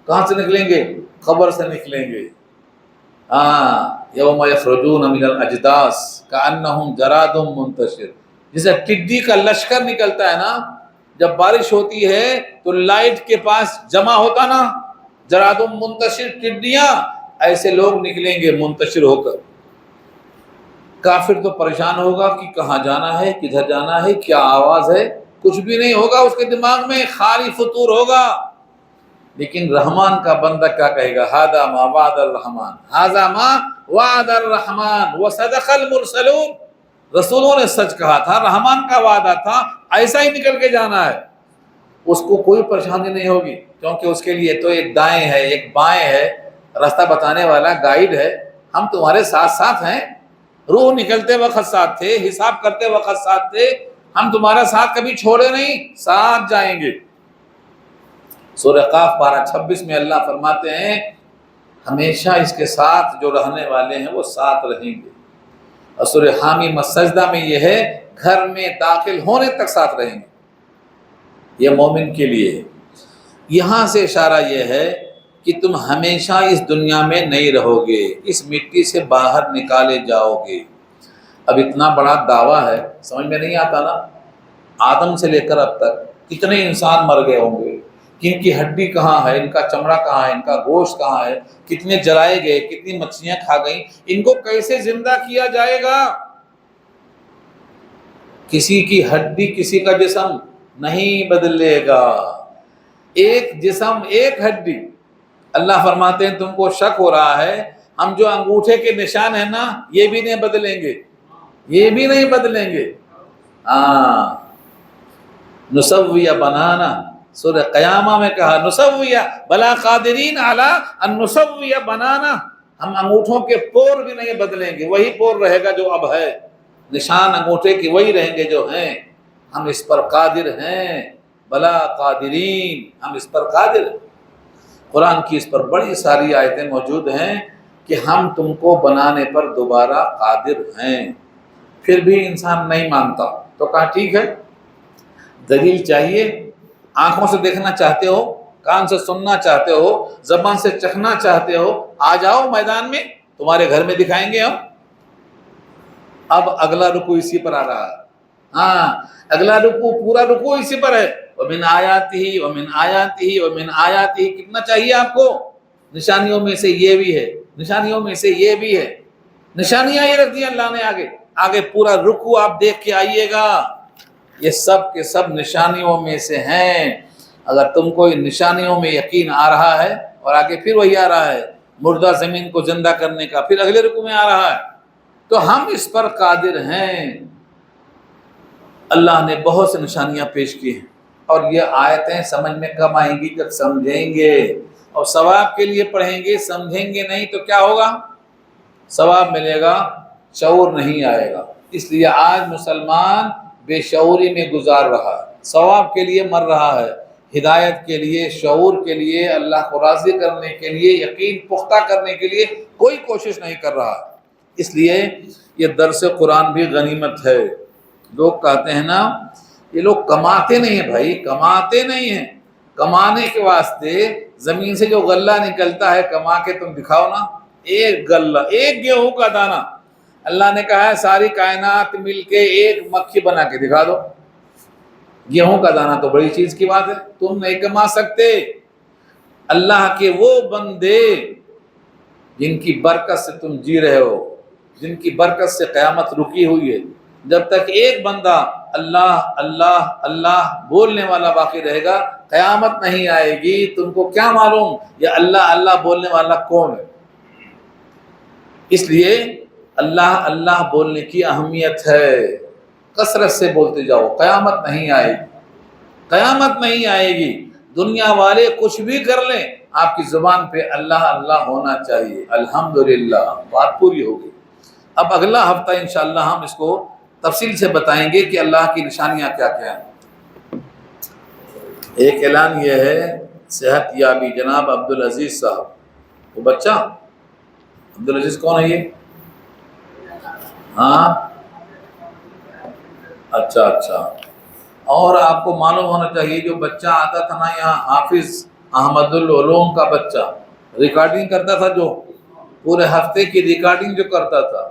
کہاں سے نکلیں گے؟ قبر سے نکلیں گے۔ یوم یخرجون من الاجداث کأنہم جراد منتشر، جیسے ٹڈی کا لشکر نکلتا ہے نا، جب بارش ہوتی ہے تو لائٹ کے پاس جمع ہوتا نا، جراد منتشر، ٹڈیاں، ایسے لوگ نکلیں گے منتشر ہو کر۔ کافر تو پریشان ہوگا کہ کہاں جانا ہے، کدھر جانا ہے، کیا آواز ہے، کچھ بھی نہیں ہوگا اس کے دماغ میں، خالی فطور ہوگا۔ لیکن رحمان کا بندہ کیا کہے گا؟ ھذا ما وعد الرحمن، ھذا ما وعد الرحمن وصدق المرسلون، رسولوں نے سچ کہا تھا، رحمان کا وعدہ تھا، ایسا ہی نکل کے جانا ہے۔ اس کو کوئی پریشانی نہیں ہوگی، کیونکہ اس کے لیے تو ایک دائیں ہے ایک بائیں ہے، راستہ بتانے والا گائیڈ ہے۔ ہم تمہارے ساتھ ساتھ ہیں، روح نکلتے وقت ساتھ تھے، حساب کرتے وقت ساتھ تھے، ہم تمہارا ساتھ کبھی چھوڑے نہیں، ساتھ جائیں گے۔ سورہ قاف 12:26 میں اللہ فرماتے ہیں ہمیشہ اس کے ساتھ جو رہنے والے ہیں وہ ساتھ رہیں گے۔ اور سورہ حامیم السجدہ میں یہ ہے گھر میں داخل ہونے تک ساتھ رہیں گے، یہ مومن کے لیے ہے۔ یہاں سے اشارہ یہ ہے کہ تم ہمیشہ اس دنیا میں نہیں رہو گے، اس مٹی سے باہر نکالے جاؤ گے۔ اب اتنا بڑا دعویٰ ہے، سمجھ میں نہیں آتا نا؟ آدم سے لے کر اب تک کتنے انسان مر گئے ہوں گے، کن کی ہڈی کہاں ہے، ان کا چمڑا کہاں ہے، ان کا گوشت کہاں ہے، کتنے جلائے گئے، کتنی مچھلیاں کھا گئیں، ان کو کیسے زندہ کیا جائے گا؟ کسی کی ہڈی کسی کا جسم نہیں بدلے گا، ایک جسم ایک ہڈی۔ اللہ فرماتے ہیں تم کو شک ہو رہا ہے، ہم جو انگوٹھے کے نشان ہیں نا یہ بھی نہیں بدلیں گے، یہ بھی نہیں بدلیں گے۔ نسویہ بنانا، سورہ قیامہ میں کہا نسویہ بلا قادرین علی ان نسویہ بنانا، ہم انگوٹھوں کے پور بھی نہیں بدلیں گے، وہی پور رہے گا جو اب ہے، نشان انگوٹھے کی وہی رہیں گے جو ہیں، ہم اس پر قادر ہیں، بلا قادرین، ہم اس پر قادر ہیں۔ قرآن کی اس پر بڑی ساری آیتیں موجود ہیں کہ ہم تم کو بنانے پر دوبارہ قادر ہیں۔ پھر بھی انسان نہیں مانتا تو کہا ٹھیک ہے، دلیل چاہیے، آنکھوں سے دیکھنا چاہتے ہو، کان سے سننا چاہتے ہو، زبان سے چکھنا چاہتے ہو، آ جاؤ میدان میں، تمہارے گھر میں دکھائیں گے ہم۔ اب اگلا رکوع اسی پر آ رہا ہے، اگلا رکوع پورا رکوع اسی پر ہے، وَمِنْ آیَاتِهِ وَمِنْ آیَاتِهِ وَمِنْ آیَاتِهِ، کتنا چاہیے آپ کو؟ نشانیوں میں سے یہ بھی ہے، نشانیوں میں سے یہ بھی ہے، نشانیاں یہ رکھ دی اللہ نے آگے پورا رکوع آپ دیکھ کے آئیے گا، یہ سب کے سب نشانیوں میں سے ہیں۔ اگر تم کو ان نشانیوں میں یقین آ رہا ہے اور آگے پھر وہی آ رہا ہے مردہ زمین کو زندہ کرنے کا، پھر اگلے رکوع میں آ رہا ہے تو ہم اس پر قادر ہیں۔ اللہ نے بہت سی نشانیاں پیش کی ہیں، اور یہ آیتیں سمجھ میں کم آئیں گی جب سمجھیں گے، اور ثواب کے لیے پڑھیں گے، سمجھیں گے نہیں تو کیا ہوگا؟ ثواب ملے گا، شعور نہیں آئے گا۔ اس لیے آج مسلمان بے شعوری میں گزار رہا ہے، ثواب کے لیے مر رہا ہے، ہدایت کے لیے، شعور کے لیے، اللہ کو راضی کرنے کے لیے، یقین پختہ کرنے کے لیے کوئی کوشش نہیں کر رہا۔ اس لیے یہ درس قرآن بھی غنیمت ہے۔ لوگ کہتے ہیں نا یہ لوگ کماتے نہیں ہیں، بھائی کماتے نہیں ہیں، کمانے کے واسطے زمین سے جو غلہ نکلتا ہے کما کے تم دکھاؤ نا، ایک غلہ، ایک گیہوں کا دانہ، اللہ نے کہا ہے ساری کائنات مل کے ایک مکھی بنا کے دکھا دو۔ گیہوں کا دانہ تو بڑی چیز کی بات ہے، تم نہیں کما سکتے۔ اللہ کے وہ بندے جن کی برکت سے تم جی رہے ہو، جن کی برکت سے قیامت رکی ہوئی ہے، جب تک ایک بندہ اللہ اللہ اللہ بولنے والا باقی رہے گا قیامت نہیں آئے گی۔ تم کو کیا معلوم یہ اللہ اللہ بولنے والا کون ہے؟ اس لیے اللہ اللہ بولنے کی اہمیت ہے، کثرت سے بولتے جاؤ، قیامت نہیں آئے گی، قیامت نہیں آئے گی۔ دنیا والے کچھ بھی کر لیں، آپ کی زبان پہ اللہ اللہ ہونا چاہیے۔ الحمدللہ، بات پوری ہوگی۔ اب اگلا ہفتہ انشاءاللہ ہم اس کو تفصیل سے بتائیں گے کہ اللہ کی نشانیاں کیا کیا ہیں۔ ایک اعلان یہ ہے، صحت یابی جناب عبدالعزیز صاحب، وہ بچہ عبدالعزیز کون ہے یہ؟ ہاں اچھا، اور آپ کو معلوم ہونا چاہیے جو بچہ آتا تھا نا یہاں، حافظ احمد العلوم کا بچہ، ریکارڈنگ کرتا تھا، جو پورے ہفتے کی ریکارڈنگ جو کرتا تھا،